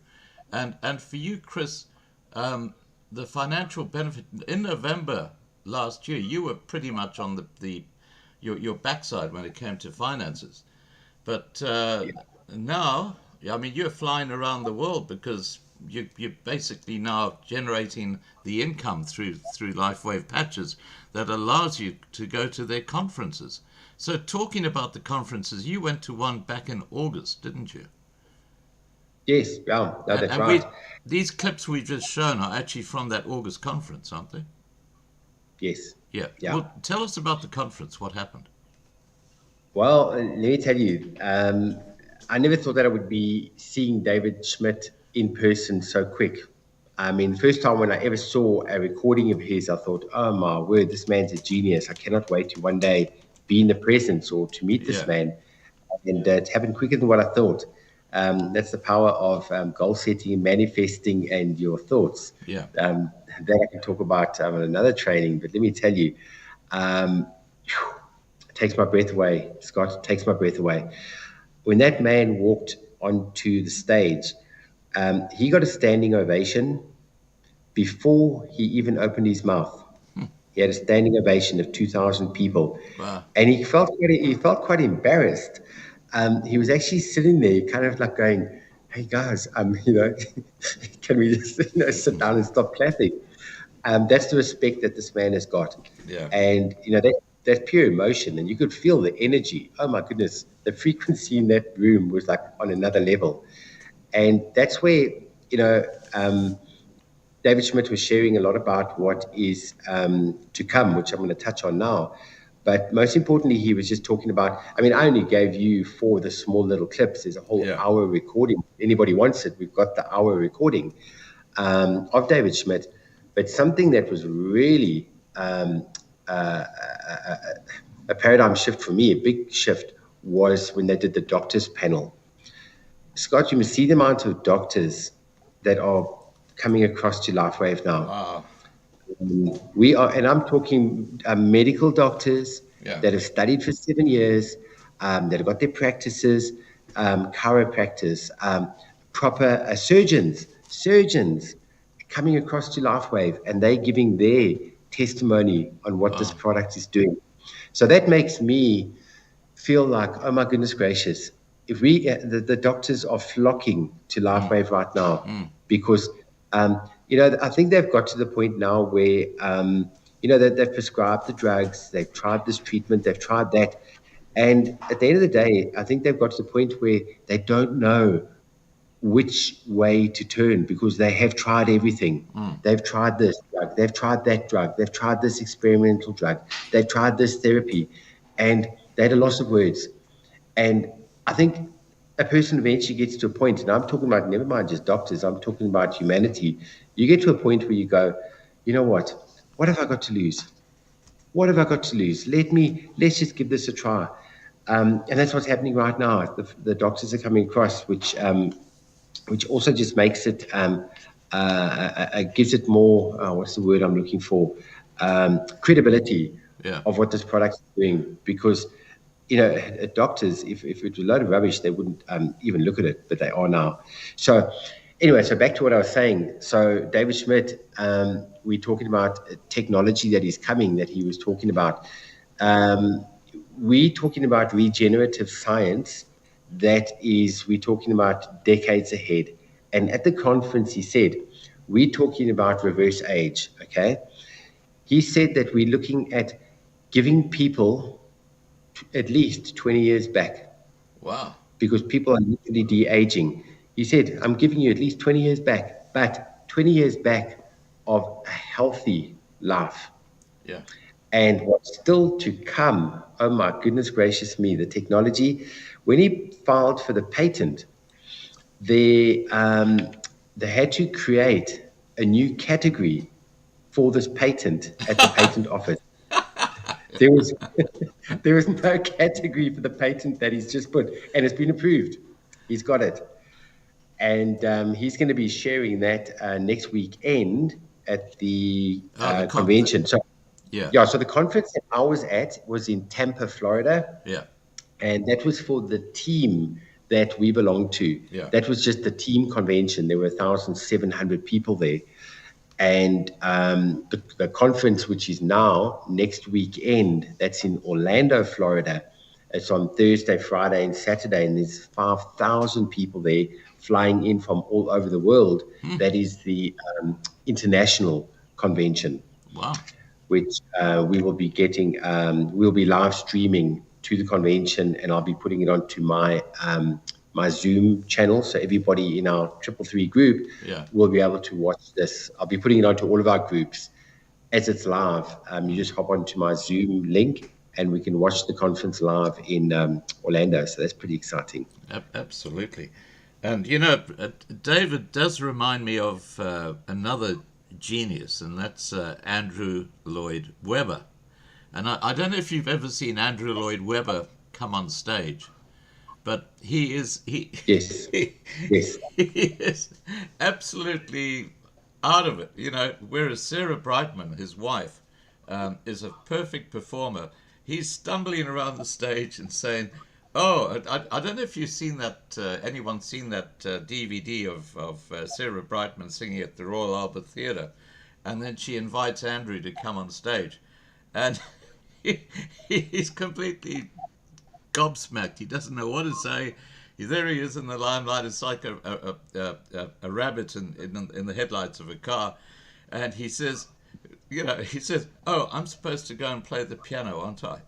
And for you, Chris, the financial benefit, in November last year, you were pretty much on your backside when it came to finances. But now, I mean, you're flying around the world because you're basically now generating the income through LifeWave patches that allows you to go to their conferences. So talking about the conferences, you went to one back in August, didn't you? Yes, yeah, no, that's right. These clips we've just shown are actually from that August conference, aren't they? Yes. Yeah. Well, tell us about the conference. What happened? Well, let me tell you, I never thought that I would be seeing David Schmidt in person so quick. I mean, the first time when I ever saw a recording of his, I thought, oh my word, this man's a genius. I cannot wait to one day be in the presence or to meet this man. And it happened quicker than what I thought. That's the power of goal setting, manifesting, and your thoughts. Yeah. That I can talk about on another training. But let me tell you, it takes my breath away, Scott. It takes my breath away. When that man walked onto the stage, he got a standing ovation before he even opened his mouth. He had a standing ovation of 2,000 people. Wow. And he felt quite embarrassed. He was actually sitting there kind of like going, hey guys, can we just sit down and stop clapping? That's the respect that this man has got. Yeah. And that pure emotion, and you could feel the energy. Oh my goodness, the frequency in that room was like on another level. And that's where, you know, David Schmidt was sharing a lot about what is to come, which I'm going to touch on now. But most importantly, he was just talking about, I mean, I only gave you 4 the small little clips. There's a whole hour recording. If anybody wants it, we've got the hour recording of David Schmidt. But something that was really a paradigm shift for me, a big shift, was when they did the doctors panel. Scott, you must see the amount of doctors that are coming across to LifeWave now. Wow. We are, and I'm talking medical doctors that have studied for 7 years, that have got their practices, chiropractors, proper surgeons coming across to LifeWave, and they giving their testimony on what this product is doing. So that makes me feel like, oh my goodness gracious, if we, the doctors are flocking to LifeWave right now because, you know, I think they've got to the point now where, you know, that they've prescribed the drugs, they've tried this treatment, they've tried that. And at the end of the day, I think they've got to the point where they don't know which way to turn because they have tried everything. They've tried this drug, they've tried that drug, they've tried this experimental drug, they've tried this therapy, and they had a loss of words. And I think a person eventually gets to a point, and I'm talking about, never mind just doctors, I'm talking about humanity. You get to a point where you go, you know what have I got to lose? What have I got to lose? Let's just give this a try. And that's what's happening right now. The doctors are coming across, which also just makes it, gives it more, what's the word I'm looking for? Credibility of what this product is doing. Because, you know, doctors, if it was a load of rubbish, they wouldn't even look at it, but they are now. So anyway, so back to what I was saying. So David Schmidt, we're talking about technology that is coming, that he was talking about. We're talking about regenerative science. We're talking about decades ahead. And at the conference, he said, we're talking about reverse age, okay? He said that we're looking at giving people at least 20 years back. Wow. Because people are literally de-aging. He said, I'm giving you at least 20 years back, but 20 years back of a healthy life. Yeah. And what's still to come, oh my goodness gracious me, the technology. When he filed for the patent, they had to create a new category for this patent at the patent office. There was no category for the patent that he's just put, and it's been approved. He's got it. And he's going to be sharing that next weekend at the convention. So the conference that I was at was in Tampa, Florida. Yeah. And that was for the team that we belong to. Yeah. That was just the team convention. There were 1,700 people there. And the conference, which is now next weekend, that's in Orlando, Florida. It's on Thursday, Friday, and Saturday, and there's 5,000 people there flying in from all over the world. That is the international convention. Wow. Which we will be getting, we'll be live streaming to the convention, and I'll be putting it onto my my Zoom channel. So everybody in our 333 group will be able to watch this. I'll be putting it onto all of our groups as it's live. You just hop onto my Zoom link and we can watch the conference live in Orlando. So that's pretty exciting. Absolutely. And, you know, David does remind me of another genius, and that's Andrew Lloyd Webber. And I don't know if you've ever seen Andrew Lloyd Webber come on stage, but yes. He is absolutely out of it, you know, whereas Sarah Brightman, his wife, is a perfect performer. He's stumbling around the stage and saying, oh, I don't know if you've seen that, anyone's seen that DVD of Sarah Brightman singing at the Royal Albert Theatre, and then she invites Andrew to come on stage, and he's completely gobsmacked. He doesn't know what to say. There he is in the limelight. It's like a rabbit in the headlights of a car, and he says, he says, "Oh, I'm supposed to go and play the piano, aren't I?"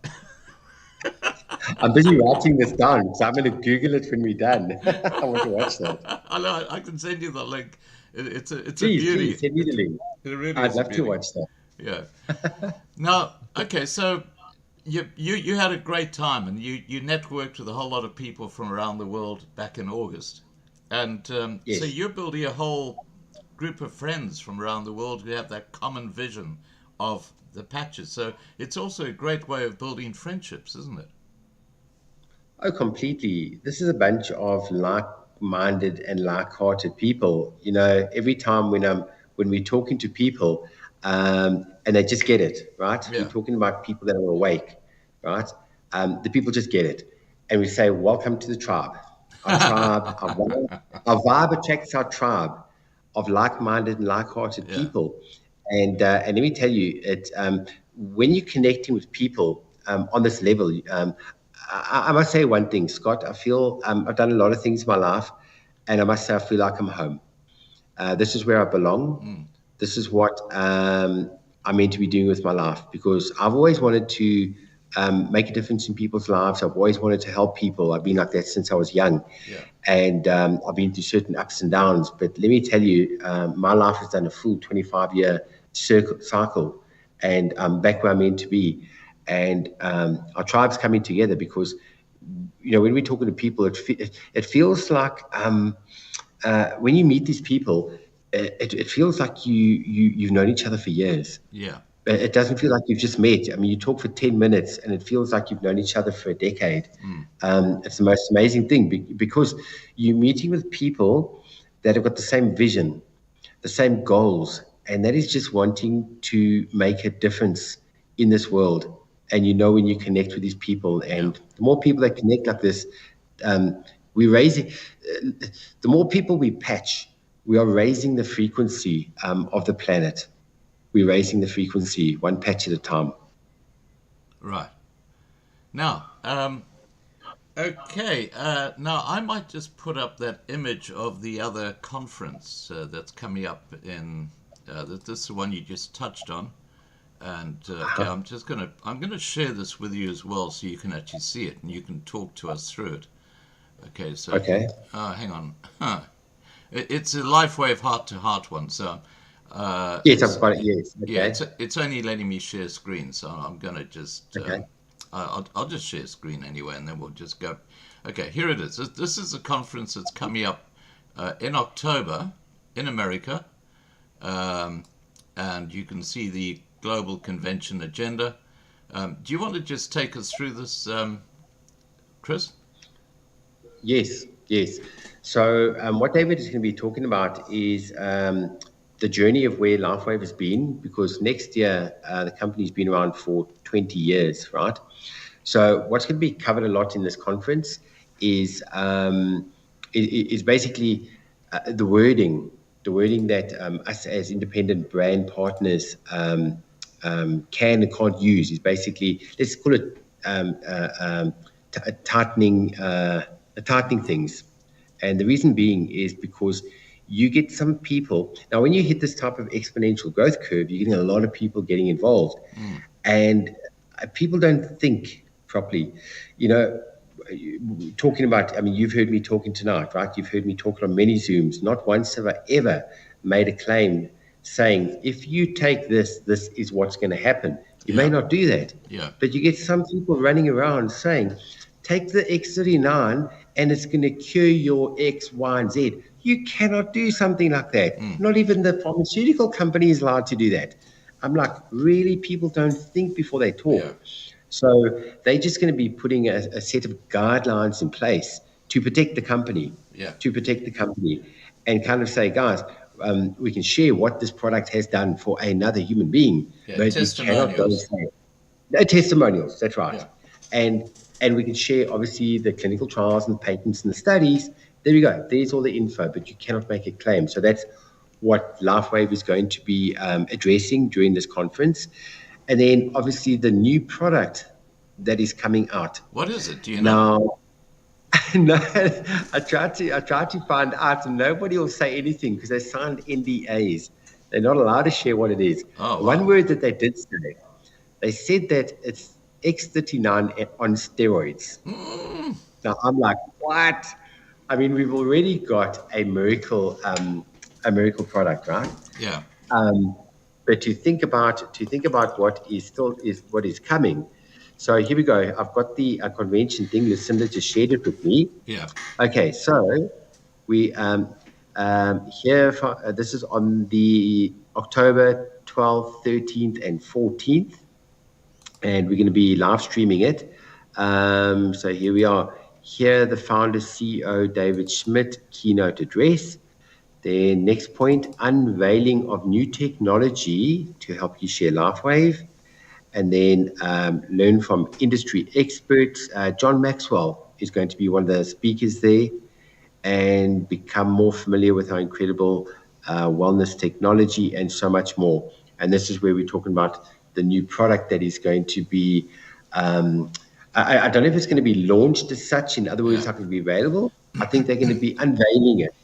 I'm busy writing this down, so I'm going to Google it when we're done. I want to watch that. I know, I can send you the link. It's a Please, beauty. send me the link. It really I'd is a love to beauty. watch that. Yeah. Now, okay, so you had a great time, and you networked with a whole lot of people from around the world back in August, and Yes. so you're building a whole group of friends from around the world who have that common vision of the patches. So it's also a great way of building friendships, isn't it? Oh, completely. This is a bunch of like-minded and like-hearted people. Every time when we're talking to people, and they just get it, right? Yeah. We're talking about people that are awake, right? The people just get it, and we say, "Welcome to the tribe." Our tribe, our vibe attracts our tribe of like-minded and like-hearted Yeah. people. And let me tell you, when you're connecting with people on this level. I must say one thing, Scott. I feel I've done a lot of things in my life, and I must say I feel like I'm home. This is where I belong. This is what I'm meant to be doing with my life, because I've always wanted to make a difference in people's lives. I've always wanted to help people. I've been like that since I was young. Yeah. And I've been through certain ups and downs. But let me tell you, my life has done a full 25-year cycle, and I'm back where I'm meant to be. And our tribe's coming together because, when we're talking to people, it feels like when you meet these people, it feels like you've known each other for years. Yeah. It doesn't feel like you've just met. I mean, you talk for 10 minutes and it feels like you've known each other for a decade. It's the most amazing thing because you're meeting with people that have got the same vision, the same goals, and that is just wanting to make a difference in this world. And when you connect with these people, and the more people that connect like this, we raise it. The more people we patch, we are raising the frequency of the planet. We're raising the frequency one patch at a time. Right. Now, okay. Now, I might just put up that image of the other conference that's coming up in. This is the one you just touched on. And okay, I'm gonna share this with you as well, so you can actually see it and you can talk to us through it. Okay, so hang on, it's a LifeWave heart-to-heart one. So yes, I've got it. Yes, okay. Yeah, it's only letting me share screen, so I'm gonna just okay. I'll just share screen anyway, and then we'll just go. Okay, here it is. This is a conference that's coming up in October in America, and you can see the global convention agenda. Do you want to just take us through this, Chris? Yes. So what David is going to be talking about is the journey of where LifeWave has been, because next year the company's been around for 20 years, right? So what's going to be covered a lot in this conference is basically the wording that us as independent brand partners can and can't use. Is basically, let's call it tightening things. And the reason being is because you get some people. Now, when you hit this type of exponential growth curve, you're getting a lot of people getting involved. And people don't think properly. Talking about, I mean, you've heard me talking tonight, right? You've heard me talking on many Zooms. Not once have I ever made a claim saying, if you take this is what's going to happen. You may not do that. Yeah. But you get some people running around saying, take the X39 and it's going to cure your X, Y, and Z. You cannot do something like that. Not even the pharmaceutical company is allowed to do that. I'm like, really? People don't think before they talk. Yeah. So they're just going to be putting a set of guidelines in place to protect the company, and kind of say, guys, we can share what this product has done for another human being, but you cannot go and say it. Testimonials, that's right. Yeah. And we can share, obviously, the clinical trials and patents and the studies. There we go. There's all the info, but you cannot make a claim. So that's what LifeWave is going to be addressing during this conference. And then, obviously, the new product that is coming out. What is it? Do you know? No, I tried to find out, and nobody will say anything because they signed NDAs. They're not allowed to share what it is. Oh, One wow. word that they did say, they said that it's X39 on steroids. Now I'm like, what? I mean, we've already got a miracle product, right? Yeah. But to think about what is coming. So here we go. I've got the convention thing. Lucinda just shared it with me. Yeah. Okay, so we here for, this is on the October 12th, 13th, and 14th, and we're going to be live streaming it. So here we are. Here, the founder CEO David Schmidt keynote address. Then next point, unveiling of new technology to help you share LifeWave, and then learn from industry experts. John Maxwell is going to be one of the speakers there, and become more familiar with our incredible wellness technology and so much more. And this is where we're talking about the new product that is going to be. I don't know if it's going to be launched as such. In other words, Yeah. how it will be available. I think they're going to be unveiling it.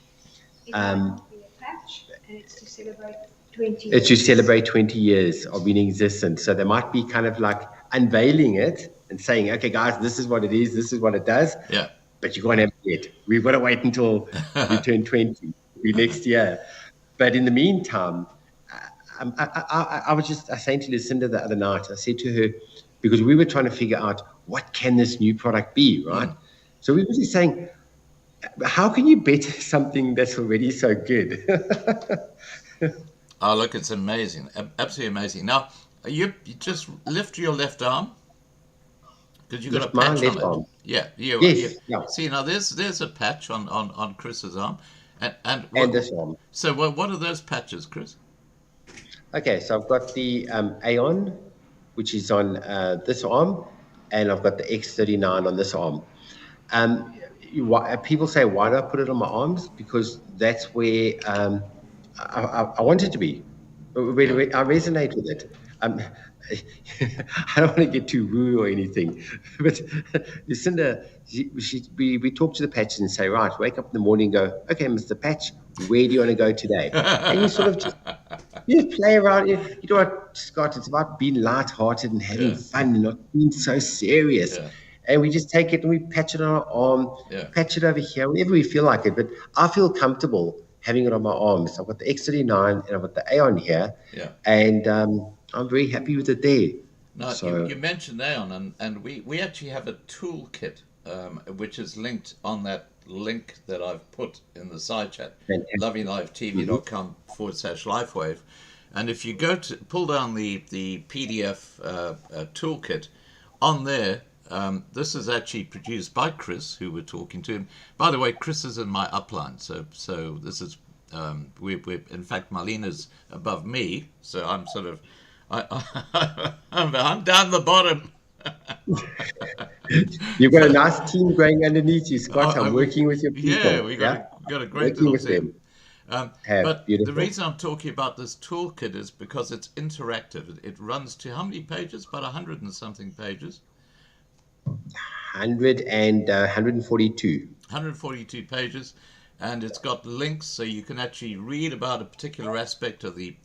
It might be a patch, and it's to celebrate 20 It's to years. celebrate 20 years of being in existence. So they might be kind of like unveiling it and saying, okay, guys, this is what it is, this is what it does, Yeah. but you can't have it yet. We've got to wait until you turn 20, it'll be next year. But in the meantime, I was just saying to Lucinda the other night, I said to her, because we were trying to figure out what can this new product be, right? So we were just saying, how can you better something that's already so good? Oh, look, it's amazing. Absolutely amazing. Now, you just lift your left arm because you've got a Lift my patch on left it. arm. Yeah. Yes, yeah. See, now there's a patch on Chris's arm. And And this arm. So what are those patches, Chris? Okay, so I've got the Aeon, which is on this arm, and I've got the X39 on this arm. People say, why do I put it on my arms? Because that's where I want it to be. I resonate with it. I don't want to get too woo or anything, but Lucinda, we talk to the patches and say, right, wake up in the morning and go, okay, Mr. Patch, where do you want to go today? And you sort of just play around. You know what, Scott, it's about being light-hearted and having fun and not being so serious. Yeah. And we just take it and we patch it on our arm, patch it over here, whenever we feel like it. But I feel comfortable having it on my arms. I've got the X39 and I've got the Aeon here. Yeah. And I'm very happy with it there. Now, So, you mentioned Aeon, and we actually have a toolkit which is linked on that link that I've put in the side chat, Fantastic. lovinglivetv.com/LifeWave. And if you go to pull down the PDF toolkit, on there, this is actually produced by Chris, who we're talking to. By the way, Chris is in my upline, so this is we're in fact Marlena's above me, so I'm sort of I'm down the bottom. you've got a nice team going underneath you, Scott. I'm working with your people. Yeah, we got a great Working little with team. But beautiful. the reason I'm talking about this toolkit is because it's interactive. It runs to how many pages? About 100 and something pages. 142. 142 pages, and it's got links so you can actually read about a particular aspect of the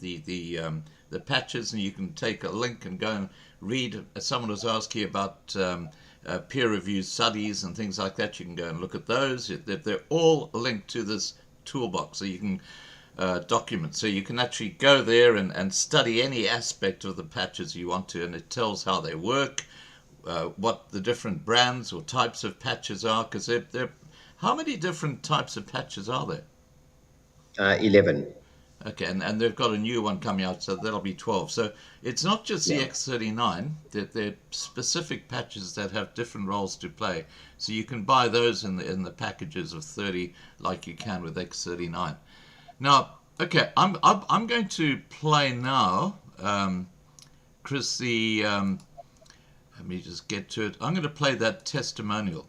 patches, and you can take a link and go and read. Someone was asking about peer-reviewed studies and things like that. You can go and look at those. They're all linked to this toolbox, so you can document. So you can actually go there and study any aspect of the patches you want to, and it tells how they work, what the different brands or types of patches are, because how many different types of patches are there? 11. Okay, and they've got a new one coming out, so that'll be 12. So it's not just the X39, they're specific patches that have different roles to play. So you can buy those in the packages of 30 like you can with X39. Now, okay, I'm going to play now, Chris, let me just get to it. I'm going to play that testimonial.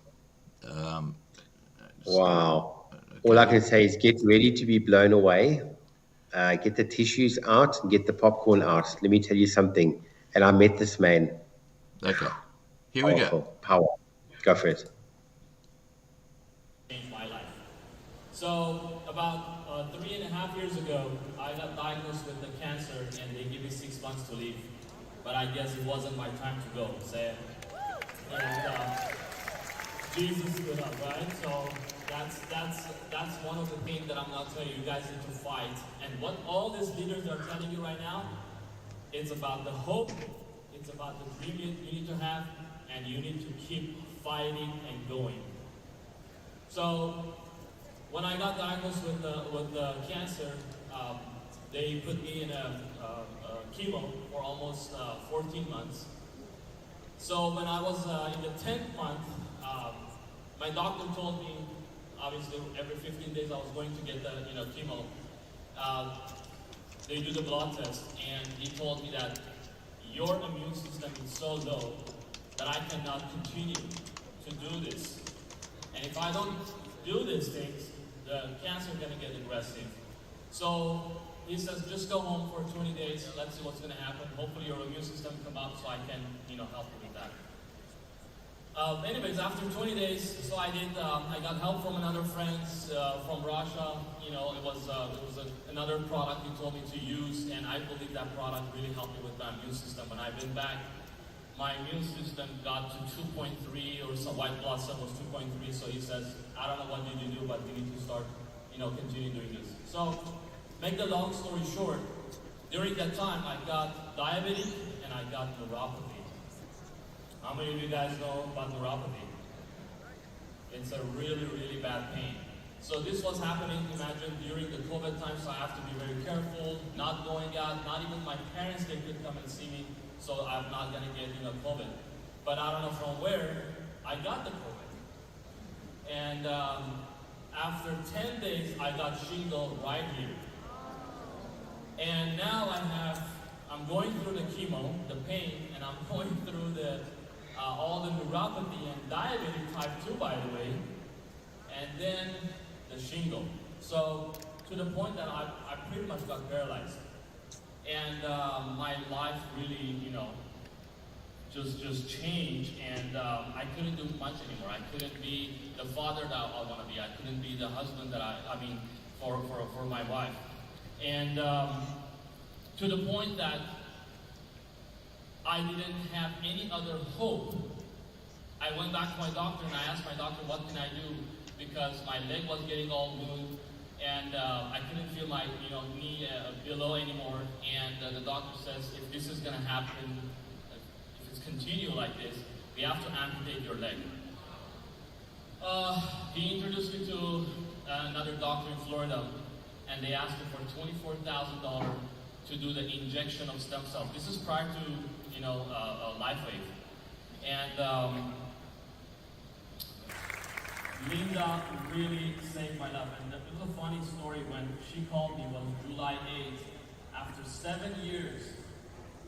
Wow. All I can say is get ready to be blown away. Get the tissues out and get the popcorn out. Let me tell you something. And I met this man. Okay, here we go. Power. Go for it. Changed my life. So about 3.5 years ago, I got diagnosed with the cancer and they gave me 6 months to live. But I guess it wasn't my time to go. And Jesus stood up, right? So that's one of the things that I'm not telling you. You guys need to fight. And what all these leaders are telling you right now, it's about the hope, it's about the dream you need to have, and you need to keep fighting and going. So when I got diagnosed with the cancer, they put me in a chemo for almost 14 months. So when I was in the 10th month, my doctor told me, obviously every 15 days I was going to get the chemo. They do the blood test, and he told me that your immune system is so low that I cannot continue to do this. And if I don't do these things, the cancer is going to get aggressive. So he says, just go home for 20 days, let's see what's going to happen. Hopefully your immune system come up so I can, help you with that. Anyways, after 20 days, so I got help from another friend from Russia. It was another product he told me to use, and I believe that product really helped me with my immune system. When I've been back, my immune system got to 2.3, or some white blood cell was 2.3, so he says, I don't know what did you do, but you need to start, continue doing this. So, make the long story short, during that time, I got diabetes and I got neuropathy. How many of you guys know about neuropathy? It's a really, really bad pain. So this was happening, imagine, during the COVID time, so I have to be very careful, not going out, not even my parents, they could come and see me, so I'm not gonna get, COVID. But I don't know from where I got the COVID. And after 10 days, I got shingle right here. And now I'm going through the chemo, the pain, and I'm going through all the neuropathy and diabetes type 2, by the way, and then the shingle. So to the point that I pretty much got paralyzed. And my life really, just changed, and I couldn't do much anymore. I couldn't be the father that I want to be. I couldn't be the husband that for my wife. And to the point that I didn't have any other hope. I went back to my doctor and I asked my doctor, what can I do? Because my leg was getting all moved, and I couldn't feel my knee below anymore. And the doctor says, if this is going to happen, if it's continue like this, we have to amputate your leg. He introduced me to another doctor in Florida, and they asked me for $24,000 to do the injection of stem cells. This is prior to LifeWave. And Linda really saved my life. And it was a funny story when she called me. It was July 8th. After 7 years,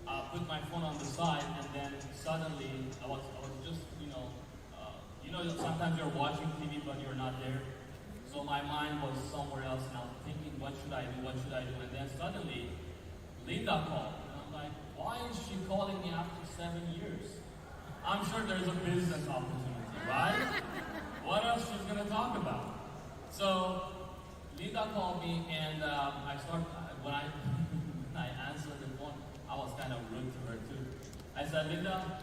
I put my phone on the side, and then suddenly I was just, sometimes you're watching TV but you're not there. So my mind was somewhere else, and I was thinking, what should I do? What should I do? And then suddenly, Linda called. And I'm like, why is she calling me after 7 years? I'm sure there's a business opportunity, right? What else she's gonna talk about? So Linda called me, and when I answered the phone, I was kind of rude to her too. I said, Linda,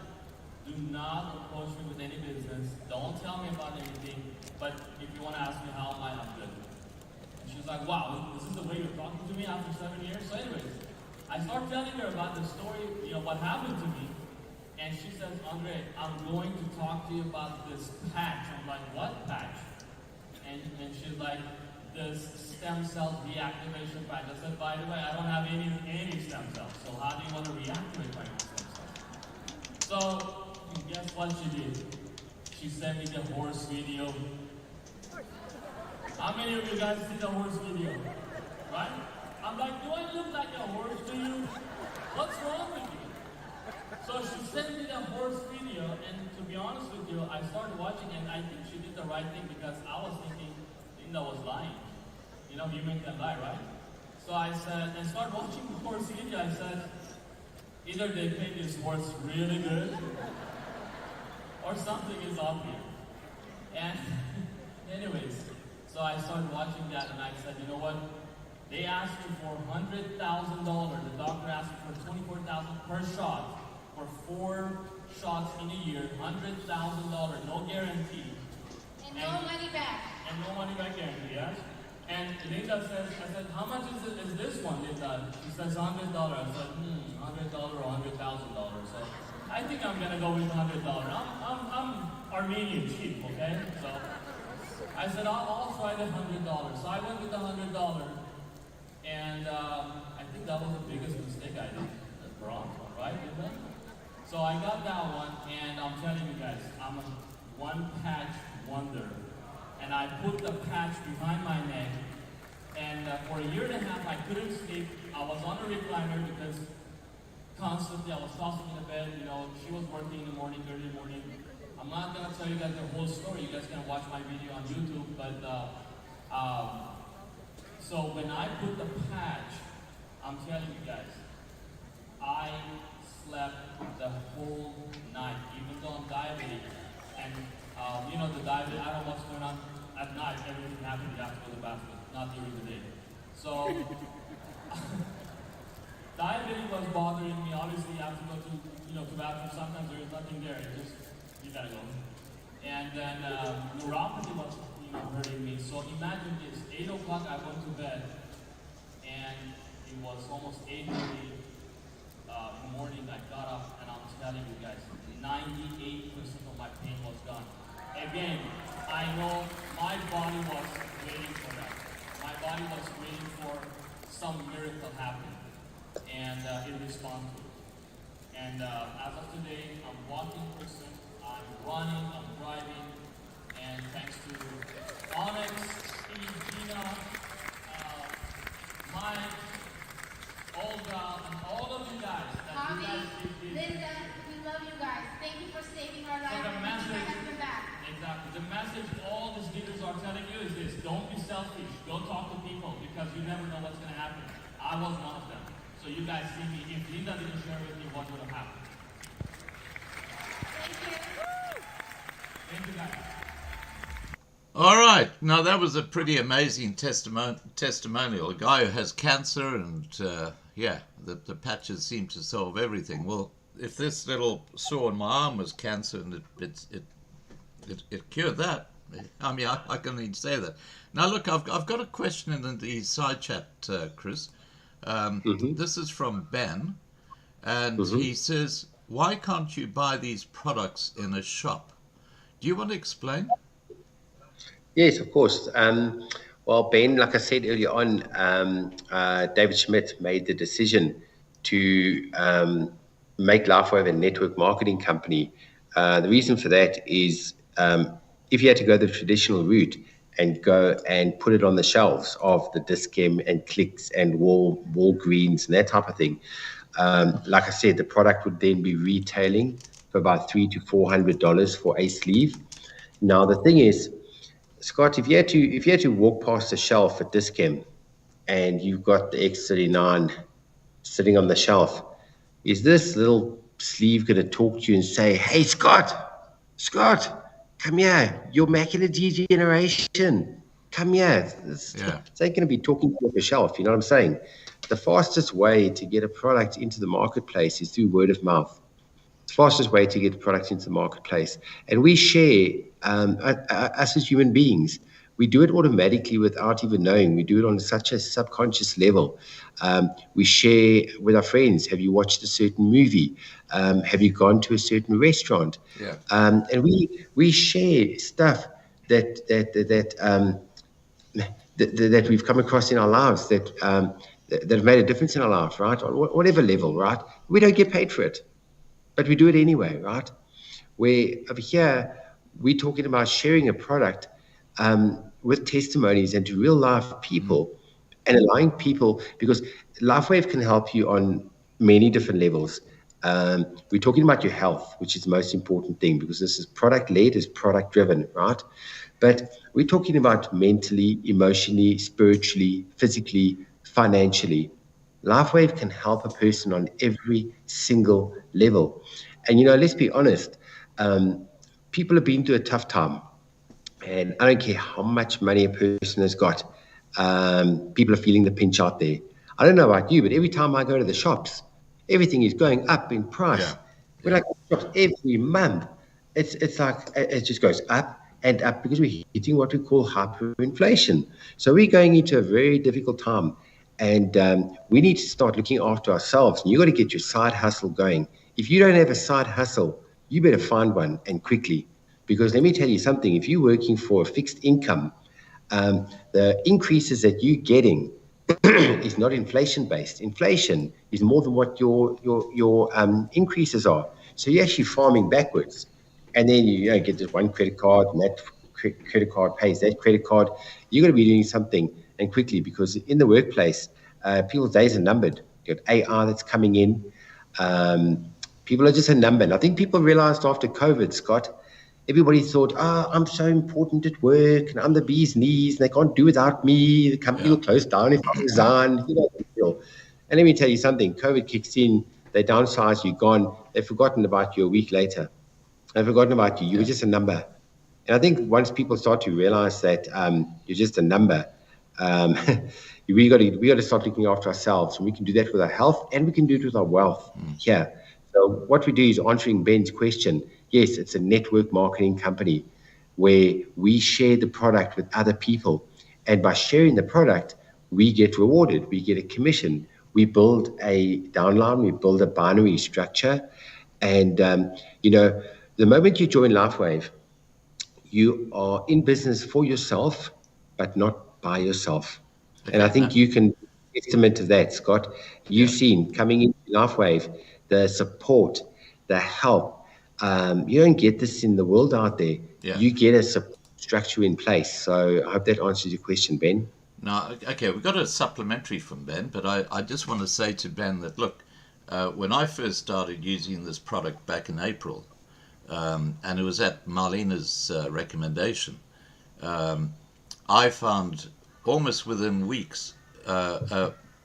do not approach me with any business. Don't tell me about anything. But if you want to ask me how am I, I'm good. And she was like, wow, this is the way you're talking to me after 7 years? So anyways, I started telling her about the story, what happened to me. And she says, Andre, I'm going to talk to you about this patch. I'm like, what patch? And she's like, this stem cell reactivation patch. I said, by the way, I don't have any stem cells. So how do you want to reactivate my own stem cells? So guess what she did? She sent me the horse video. How many of you guys see the horse video? Right? I'm like, do I look like a horse to you? What's wrong with you? So she sent me the horse video, and to be honest with you, I started watching, and I think she did the right thing, because I was thinking Linda was lying. Human can lie, right? So I said, and started watching the horse video, I said, either they paid this horse really good, or something is up here. And anyways, so I started watching that, and I said, you know what? They asked me for $100,000. The doctor asked me for $24,000 per shot for 4 shots in a year, $100,000, no guarantee. And no money back. And no money back guarantee, yes? And Linda says, I said, how much is this one, Linda? She says $100. I said, $100 or $100,000. So I think I'm gonna go with $100. I'm Armenian cheap, okay? So I said, I'll try the $100. So I went with the $100. And I think that was the biggest mistake I did. The bronze one, right, Linda? So I got that one, and I'm telling you guys, I'm a one-patch wonder. And I put the patch behind my neck, and for a year and a half, I couldn't sleep. I was on a recliner because constantly I was tossing in the bed. You know, she was working in the morning, early morning. I'm not gonna tell you guys the whole story. You guys can watch my video on YouTube, but so when I put the patch, I'm telling you guys, I slept the whole night, even though I'm diabetic. And you know, the diabetic, I don't know what's going on at night. Everything happens, you have to go to the bathroom, not during the day. So diabetic was bothering me. Obviously, you have to go to, to the bathroom. Sometimes there is nothing there. It's just, you gotta go. And then neuropathy was, hurting me. So imagine this, 8 o'clock I went to bed, and it was almost 8:30 in the morning. I got up, and I'm telling you guys, 98% of my pain was gone. Again, I know my body was waiting for that. My body was waiting for some miracle happening, and it responded to it. And as of today, I'm walking person, I'm running, I'm driving, and thanks to Onyx, Steve, Gina, Mike, Olga, and all of you guys. Tommy, Linda, we love you guys. Thank you for saving our life. So the message, my husband back. exactly. The message all these leaders are telling you is this: don't be selfish. Go talk to people because you never know what's going to happen. I was one of them. So you guys see me. If Linda didn't share with me, what would have happened? Thank you. Thank you, guys. All right. Now, that was a pretty amazing testimonial. A guy who has cancer and, the patches seem to solve everything. Well, if this little sore on my arm was cancer and it cured that, I mean, I can even say that. Now, look, I've got a question in the side chat, Chris. This is from Ben, and he says, why can't you buy these products in a shop? Do you want to explain? Yes, of course. Well, Ben, like I said earlier on, David Schmidt made the decision to make LifeWave a network marketing company. The reason for that is if you had to go the traditional route and go and put it on the shelves of the Dis-Chem and Clicks and Walgreens and that type of thing, like I said, the product would then be retailing for about $300 to $400 for a sleeve. Now, the thing is, Scott, if you had to walk past the shelf at Dis-Chem and you've got the X39 sitting on the shelf, is this little sleeve going to talk to you and say, hey, Scott, come here, your macular degeneration, come here. It's ain't going to be talking to you off the shelf, you know what I'm saying? The fastest way to get a product into the marketplace is through word of mouth. It's the fastest way to get the product into the marketplace. And we share, us as human beings, we do it automatically without even knowing. We do it on such a subconscious level. We share with our friends. Have you watched a certain movie? Have you gone to a certain restaurant? Yeah. And we share stuff that we've come across in our lives that have made a difference in our lives, right? On whatever level, right? We don't get paid for it, but we do it anyway, right? Where over here, we're talking about sharing a product with testimonies and to real life people and allowing people, because LifeWave can help you on many different levels. We're talking about your health, which is the most important thing, because this is product led, is product driven, right? But we're talking about mentally, emotionally, spiritually, physically, financially. LifeWave can help a person on every single level. And, let's be honest, people have been through a tough time. And I don't care how much money a person has got. People are feeling the pinch out there. I don't know about you, but every time I go to the shops, everything is going up in price. Yeah. When I go to the shops every month, it's like it just goes up and up because we're hitting what we call hyperinflation. So we're going into a very difficult time, and we need to start looking after ourselves. And you got to get your side hustle going. If you don't have a side hustle, you better find one, and quickly. Because let me tell you something: if you're working for a fixed income, the increases that you're getting is not inflation based. Inflation is more than what your increases are. So you're actually farming backwards, and then you get this one credit card, and that credit card pays that credit card. You're going to be doing something, and quickly, because in the workplace, people's days are numbered. You got AI that's coming in. People are just a number. And I think people realized after COVID, Scott, everybody thought, I'm so important at work, and I'm the bee's knees, and they can't do without me. The company will close down if I resign. And let me tell you something, COVID kicks in, they downsize, you're gone. They've forgotten about you a week later. They've forgotten about you. You were just a number. And I think once people start to realize that you're just a number, we got to start looking after ourselves. And we can do that with our health, and we can do it with our wealth here. So what we do is answering Ben's question. Yes, it's a network marketing company where we share the product with other people. And by sharing the product, we get rewarded. We get a commission. We build a downline. We build a binary structure. And, the moment you join LifeWave, you are in business for yourself, but not by yourself. And I think you can estimate to that, Scott. You've seen coming into LifeWave, the support, the help. You don't get this in the world out there. Yeah. You get a support structure in place. So I hope that answers your question, Ben. Now, okay, we've got a supplementary from Ben, but I just want to say to Ben that, look, when I first started using this product back in April, and it was at Marlena's recommendation, I found almost within weeks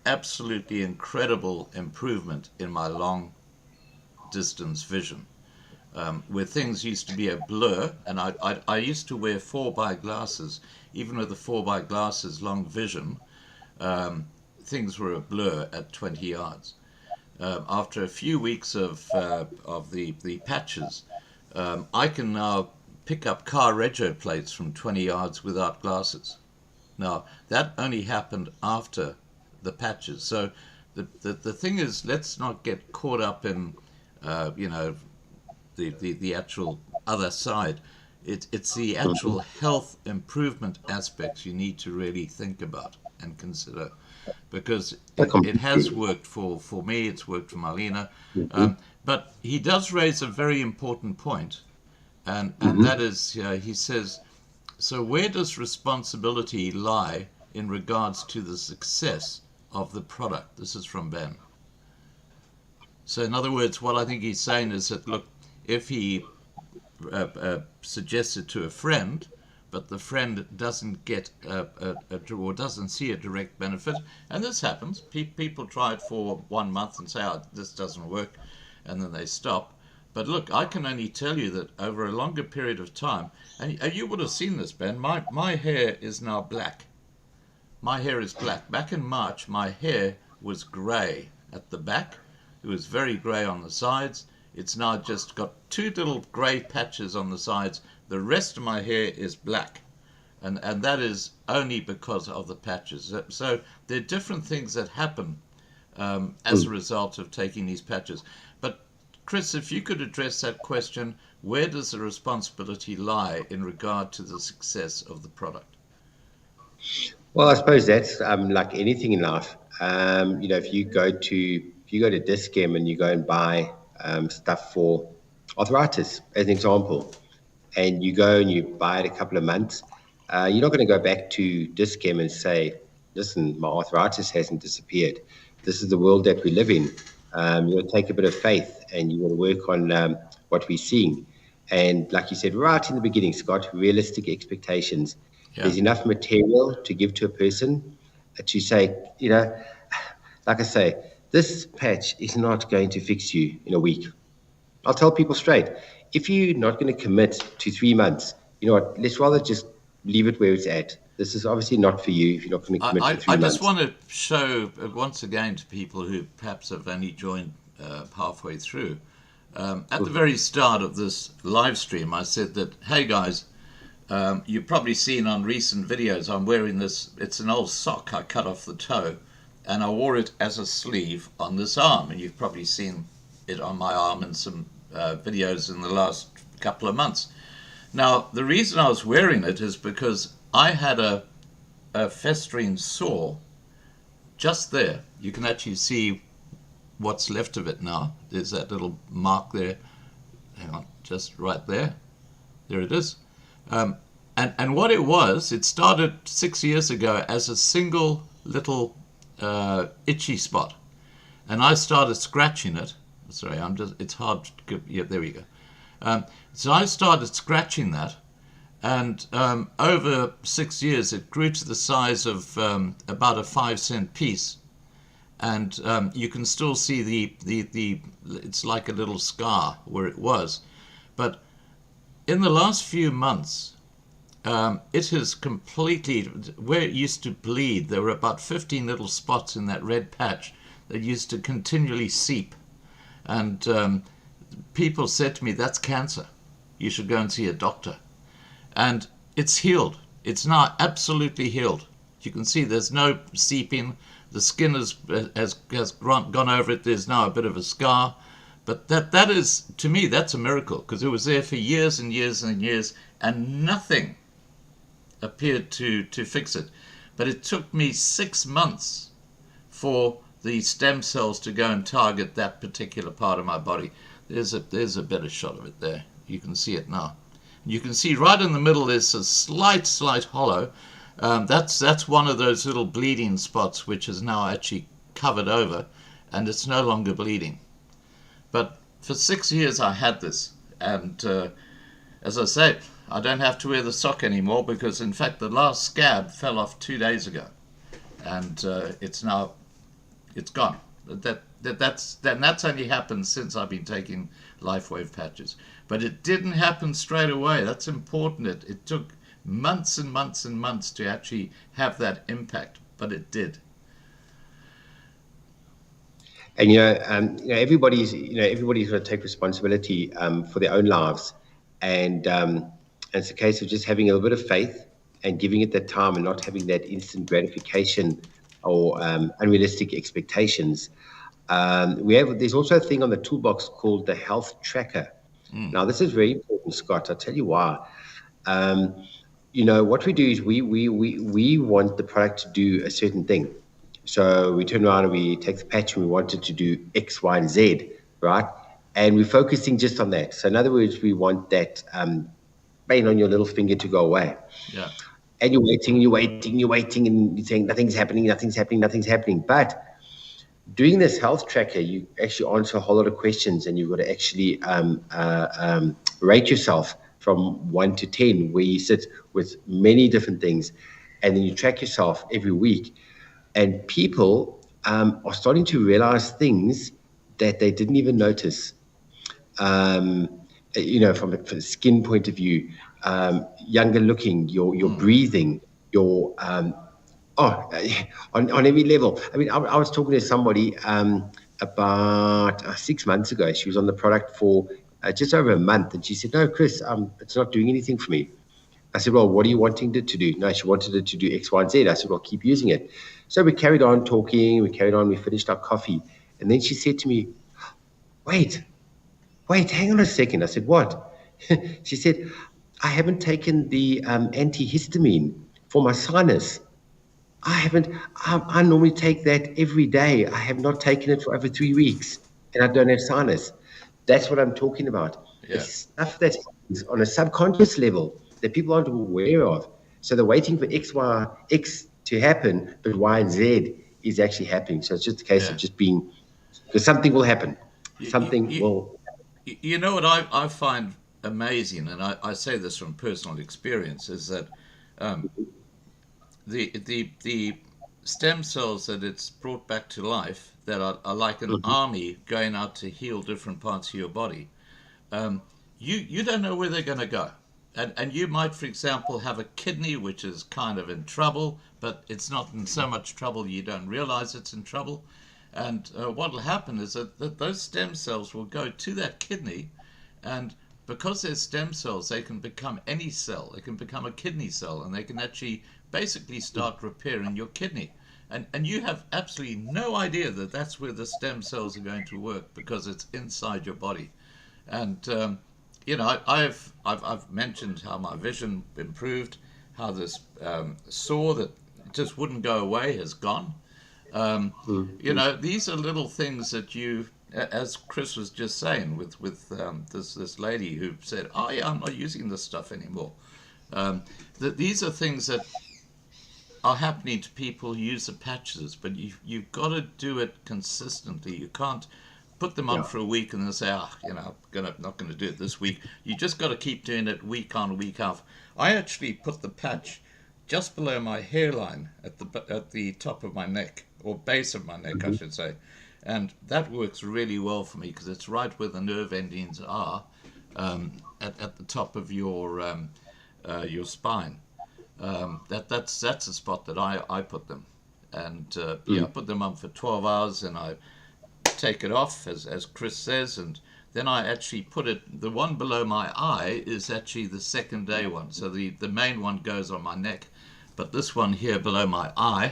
absolutely incredible improvement in my long distance vision, where things used to be a blur, and I used to wear 4x glasses. Even with the 4x glasses, long vision, things were a blur at 20 yards. After a few weeks of the patches, I can now pick up car rego plates from 20 yards without glasses. Now, that only happened after the patches. So the thing is, let's not get caught up in, the actual other side. It's the actual health improvement aspects you need to really think about and consider, because it has worked for me, it's worked for Marlena. But he does raise a very important point, and that is, he says, so where does responsibility lie in regards to the success of the product? This is from Ben. So in other words, what I think he's saying is that, look, if he suggests it to a friend, but the friend doesn't get or doesn't see a direct benefit, and this happens, people try it for 1 month and say, this doesn't work, and then they stop. But look, I can only tell you that over a longer period of time, and you would have seen this, Ben, my hair is now black. My hair is black. Back in March, my hair was grey at the back. It was very grey on the sides. It's now just got 2 little grey patches on the sides. The rest of my hair is black. And that is only because of the patches. So there are different things that happen as a result of taking these patches. But Chris, if you could address that question, where does the responsibility lie in regard to the success of the product? Well, I suppose that's like anything in life. If you go to Dis-Chem and you go and buy stuff for arthritis, as an example, and you go and you buy it a couple of months, you're not going to go back to Dis-Chem and say, listen, my arthritis hasn't disappeared. This is the world that we live in. You want to take a bit of faith, and you want to work on what we're seeing. And like you said, right in the beginning, Scott, realistic expectations. Yeah. There's enough material to give to a person to say, like I say, this patch is not going to fix you in a week. I'll tell people straight, if you're not going to commit to 3 months, you know what, let's rather just leave it where it's at. This is obviously not for you if you're not going to commit for 3 I months. just want to show once again to people who perhaps have only joined halfway through. At the very start of this live stream, I said that, hey guys, you've probably seen on recent videos, I'm wearing this, it's an old sock I cut off the toe, and I wore it as a sleeve on this arm, and you've probably seen it on my arm in some videos in the last couple of months. Now, the reason I was wearing it is because I had a festering sore just there. You can actually see what's left of it now. There's that little mark there. Hang on, just right there. There it is. And what it was, it started 6 years ago as a single little itchy spot. And I started scratching it. Sorry, it's hard to give, yeah, there we go. So I started scratching that, and over 6 years it grew to the size of about a 5-cent piece. And you can still see the it's like a little scar where it was. But in the last few months, it has completely, where it used to bleed, there were about 15 little spots in that red patch that used to continually seep. And people said to me, that's cancer. You should go and see a doctor. And it's healed. It's now absolutely healed. You can see there's no seeping. The skin has gone over it. There's now a bit of a scar. But that is, to me, that's a miracle, because it was there for years and years and years, and nothing appeared to fix it. But it took me 6 months for the stem cells to go and target that particular part of my body. There's a better shot of it there. You can see it now. You can see right in the middle there's a slight hollow. That's one of those little bleeding spots which is now actually covered over, and it's no longer bleeding. But for 6 years I had this, and as I say, I don't have to wear the sock anymore, because in fact the last scab fell off 2 days ago, and it's gone. That's only happened since I've been taking LifeWave patches. But it didn't happen straight away. That's important. It took months and months and months to actually have that impact, but it did. And everybody's got to take responsibility for their own lives, and it's a case of just having a little bit of faith and giving it that time, and not having that instant gratification or unrealistic expectations. There's also a thing on the toolbox called the health tracker. Now, this is very important, Scott. I'll tell you why. What we do is we want the product to do a certain thing. So we turn around and we take the patch and we want it to do X, Y, and Z, right? And we're focusing just on that. So in other words, we want that pain on your little finger to go away. Yeah. And you're waiting, and you're saying nothing's happening. But doing this health tracker, you actually answer a whole lot of questions, and you've got to actually rate yourself from 1 to 10, where you sit with many different things, and then you track yourself every week. And people are starting to realize things that they didn't even notice. From a skin point of view, younger looking, your breathing, your on every level. I mean, I was talking to somebody about 6 months ago. She was on the product for just over a month, and she said, "No, Chris, it's not doing anything for me." I said, "Well, what are you wanting it to do?" No, she wanted it to do X, Y, and Z. I said, "Well, keep using it." So we carried on talking. We finished our coffee, and then she said to me, "Wait, hang on a second." I said, "What?" She said, "I haven't taken the antihistamine for my sinus. I haven't. I normally take that every day. I have not taken it for over 3 weeks, and I don't have sinus." That's what I'm talking about. Yeah. It's stuff that happens on a subconscious level that people aren't aware of. So they're waiting for X to happen, but Y and Z is actually happening. So it's just a case of just being, because something will happen. Something will. You know what I find amazing, and I say this from personal experience, is that the stem cells that it's brought back to life, that are like an army going out to heal different parts of your body, you don't know where they're going to go. and you might, for example, have a kidney which is kind of in trouble, but it's not in so much trouble you don't realize it's in trouble. And what will happen is that those stem cells will go to that kidney, and because they're stem cells, they can become any cell. They can become a kidney cell, and they can actually basically start repairing your kidney. And you have absolutely no idea that that's where the stem cells are going to work, because it's inside your body. And you know, I've mentioned how my vision improved, how this sore that just wouldn't go away has gone. You know, these are little things that you, as Chris was just saying, with this lady who said, "Oh yeah, I'm not using this stuff anymore." That these are things that are happening to people who use the patches, but you've got to do it consistently. You can't put them on for a week and then say, you know, not going to do it this week. You just got to keep doing it week on, week off. I actually put the patch just below my hairline at the top of my neck, or base of my neck, I should say, and that works really well for me because it's right where the nerve endings are, at the top of your spine. That's the spot that I put them, and I put them on for 12 hours, and I take it off, as Chris says, and then I actually put it. The one below my eye is actually the second day one, so the main one goes on my neck, but this one here below my eye,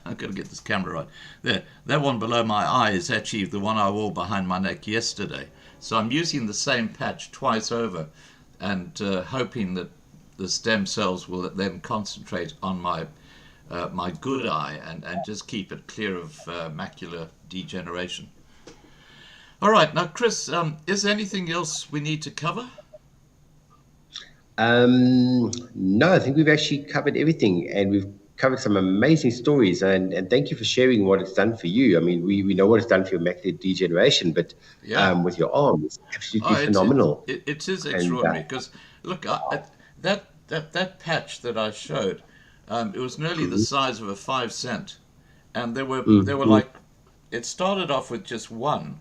I've got to get this camera right there. That one below my eye is actually the one I wore behind my neck yesterday. So I'm using the same patch twice over, and hoping that the stem cells will then concentrate on my good eye and just keep it clear of macular degeneration. All right, now Chris, is there anything else we need to cover? No, I think we've actually covered everything, and we've covered some amazing stories, and thank you for sharing what it's done for you. I mean, we know what it's done for your macular degeneration, but with your arm, it's absolutely phenomenal. It is extraordinary, because look, that patch that I showed, it was nearly the size of a 5 cent, and there were like, it started off with just one,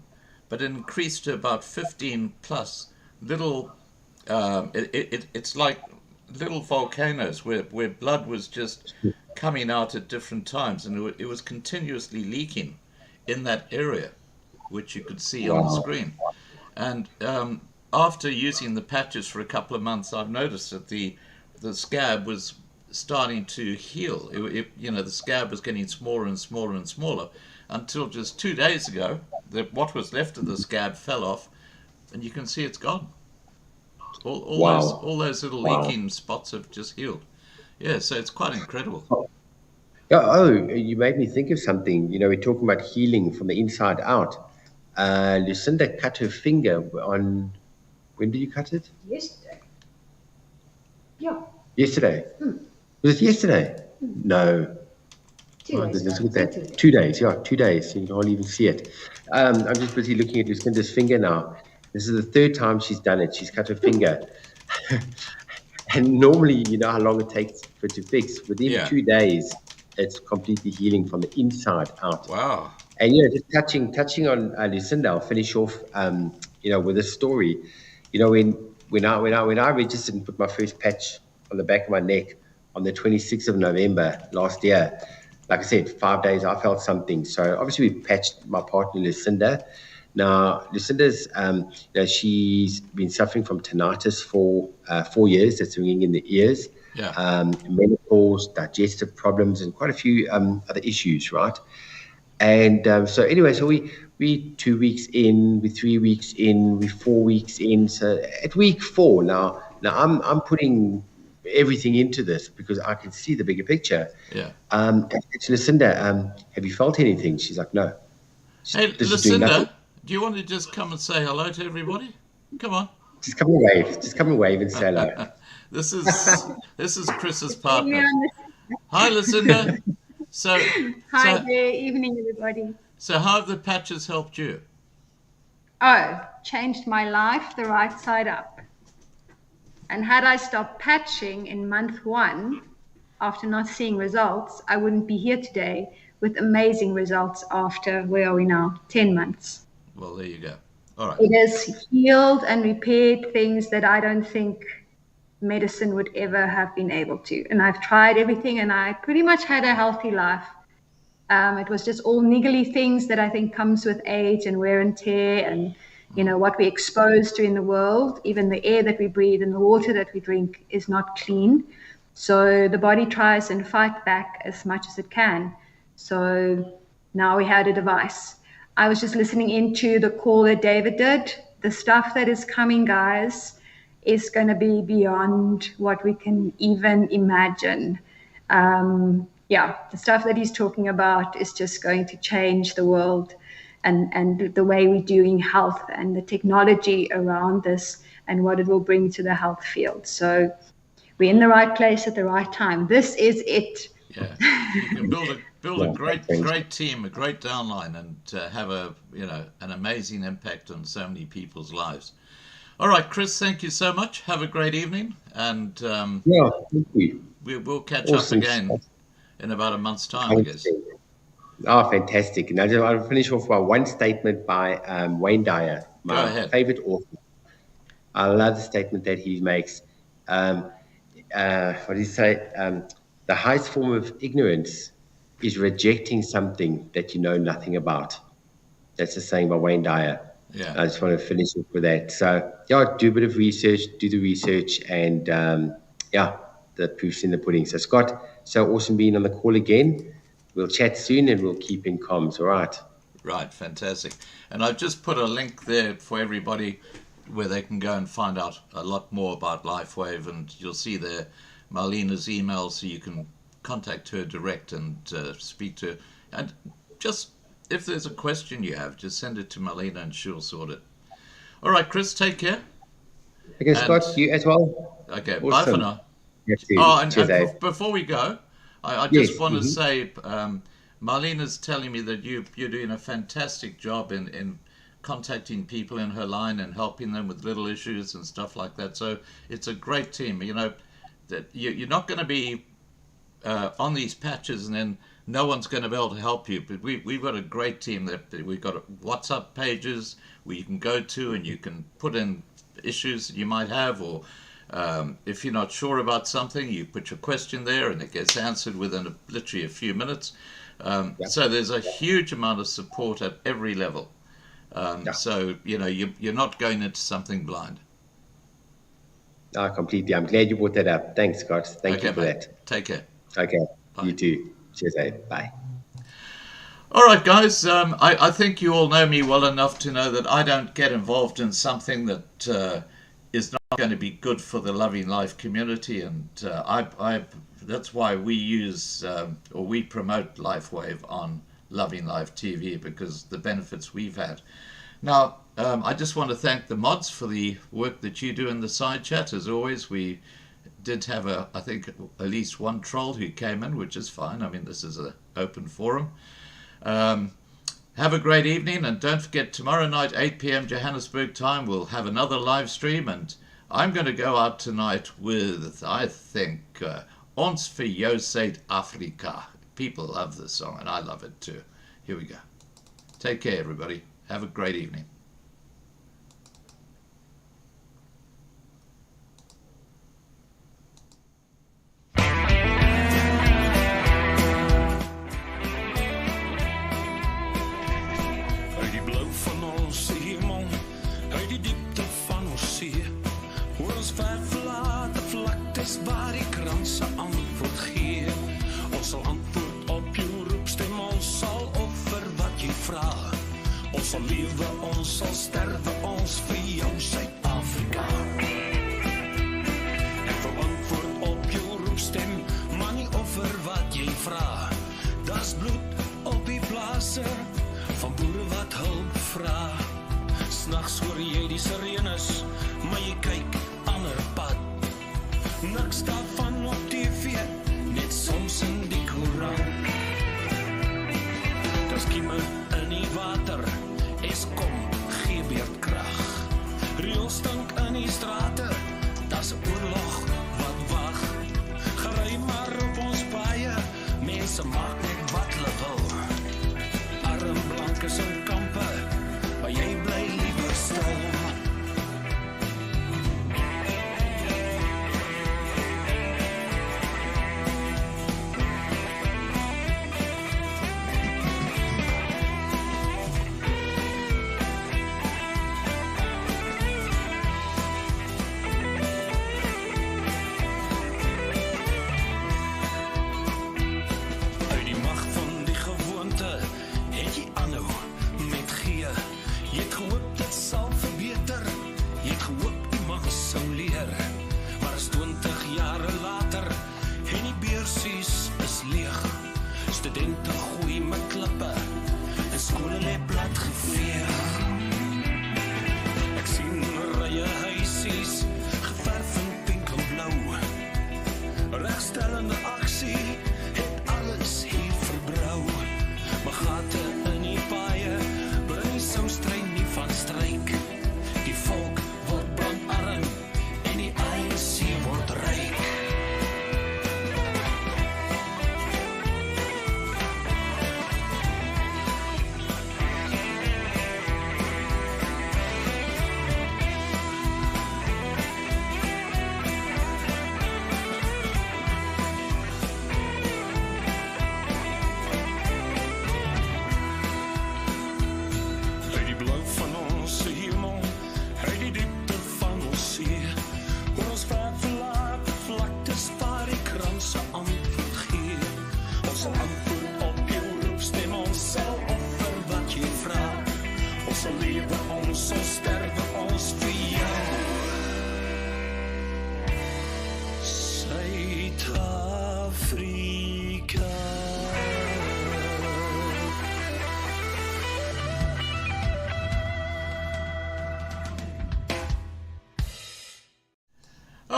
but it increased to about 15 plus little. It's like little volcanoes where blood was just coming out at different times, and it was continuously leaking in that area, which you could see on the screen. And after using the patches for a couple of months, I've noticed that the scab was starting to heal. The scab was getting smaller and smaller and smaller, until just 2 days ago, what was left of the scab fell off, and you can see it's gone. All those little leaking spots have just healed. Yeah, so it's quite incredible. You made me think of something. You know, we're talking about healing from the inside out. Lucinda cut her finger on, when did you cut it? Yesterday. Yeah. Yesterday? Was it yesterday? No. 2 days. Let's look at that. 2 days, 2 days. You can't even see it. I'm just busy looking at Lucinda's finger now. This is the third time she's done it. She's cut her finger. And normally, you know how long it takes for it to fix. Within 2 days, it's completely healing from the inside out. Wow. And, just touching on Lucinda, I'll finish off, with a story. You know, when I registered and put my first patch on the back of my neck on the 26th of November last year, like I said, 5 days, I felt something. So obviously we patched my partner, Lucinda. Now, Lucinda's, she's been suffering from tinnitus for 4 years. That's ringing in the ears. Menopause, digestive problems, and quite a few other issues, right? And so we 2 weeks in, we 3 weeks in, we 4 weeks in. So at week 4 now I'm putting everything into this because I can see the bigger picture. It's Lucinda, have you felt anything? She's like, no. Hey, Lucinda, do you want to just come and say hello to everybody? Come on. Just come and wave and say hello. This is Chris's partner. Hi, Lucinda. Hi there, evening everybody. So how have the patches helped you? Oh, changed my life the right side up. And had I stopped patching in month 1, after not seeing results, I wouldn't be here today with amazing results after, where are we now, 10 months. Well, there you go. All right. It has healed and repaired things that I don't think medicine would ever have been able to. And I've tried everything, and I pretty much had a healthy life. It was just all niggly things that I think comes with age and wear and tear, and what we're exposed to in the world. Even the air that we breathe and the water that we drink is not clean. So the body tries and fight back as much as it can. So now we had a device. I was just listening into the call that David did. The stuff that is coming, guys, is going to be beyond what we can even imagine. The stuff that he's talking about is just going to change the world and the way we're doing health and the technology around this and what it will bring to the health field. So we're in the right place at the right time. This is it. Yeah, you can build a great team, a great downline, and have an amazing impact on so many people's lives. All right, Chris, thank you so much. Have a great evening, and thank you. We'll catch up again in about a month's time, I guess. Oh, fantastic. And I'll finish off by one statement by Wayne Dyer, my favorite author. I love the statement that he makes. What do you say? The highest form of ignorance is rejecting something that you know nothing about. That's a saying by Wayne Dyer. Yeah. I just want to finish up with that. So, do a bit of research, do the research, and the proof's in the pudding. So, Scott, so awesome being on the call again. We'll chat soon and we'll keep in comms, all right? Right, fantastic. And I've just put a link there for everybody where they can go and find out a lot more about LifeWave, and you'll see there Marlena's email, so you can contact her direct and speak to her. And just, if there's a question you have, just send it to Marlena and she'll sort it. All right, Chris, take care. Okay, Scott, you as well. Okay, awesome. Bye for now. And before we go, I just want to say, Marlena's telling me that you're doing a fantastic job in contacting people in her line and helping them with little issues and stuff like that. So it's a great team. That you're not going to be on these patches and then no one's going to be able to help you. But we've got a great team. That we've got WhatsApp pages where you can go to and you can put in issues that you might have, or if you're not sure about something, you put your question there and it gets answered within literally a few minutes. So there's a huge amount of support at every level. So, you're not going into something blind. Completely. I'm glad you brought that up. Thanks, Scott. Thank you for that. Take care. Okay. Bye. You too. Cheers, Bye. All right, guys. I think you all know me well enough to know that I don't get involved in something that is not going to be good for the Loving Life community, and that's why we use or we promote LifeWave on Loving Life TV, because the benefits we've had. Now, I just want to thank the mods for the work that you do in the side chat. As always, we did have I think at least one troll who came in, which is fine. I mean, this is an open forum. Have a great evening, and don't forget, tomorrow night, 8 p.m. Johannesburg time, we'll have another live stream, and I'm going to go out tonight with, I think, Ons vir jou Suid-Afrika. People love this song, and I love it too. Here we go. Take care, everybody. Have a great evening. Uit die blou van ons hemel, uit die diepte van ons see, hoor ons ver verlate vlaktes waar die kranse antwoord gee. Ons sal antwoord op jou roepstem, ons sal offer wat jy vra. Ons sal lewe, ons sal sterwe, ons vir jou Suid-Afrika. Ek wil antwoord op jou roepstem, maar nie offer wat jy vra. Das bloed op die plase van boere wat hulp vra. S'nags hoor jy die sirenes, maar jy kyk ander pad. Niks daarvan op TV, net soms in die koerant. Daar's kieme in die water, Eskom gee beerdkrag. Rioolstank in die strate, daar's 'n oorlog wat wag. Gery maar op ons paaie, mense maak net wat hulle wil. Arm blankes in kampe, maar jy bly liewer stil.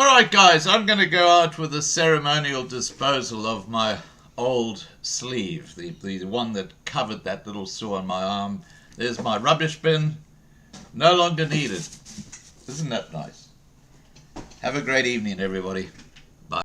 All right, guys, I'm going to go out with a ceremonial disposal of my old sleeve, the one that covered that little sore on my arm. There's my rubbish bin, no longer needed. Isn't that nice? Have a great evening, everybody.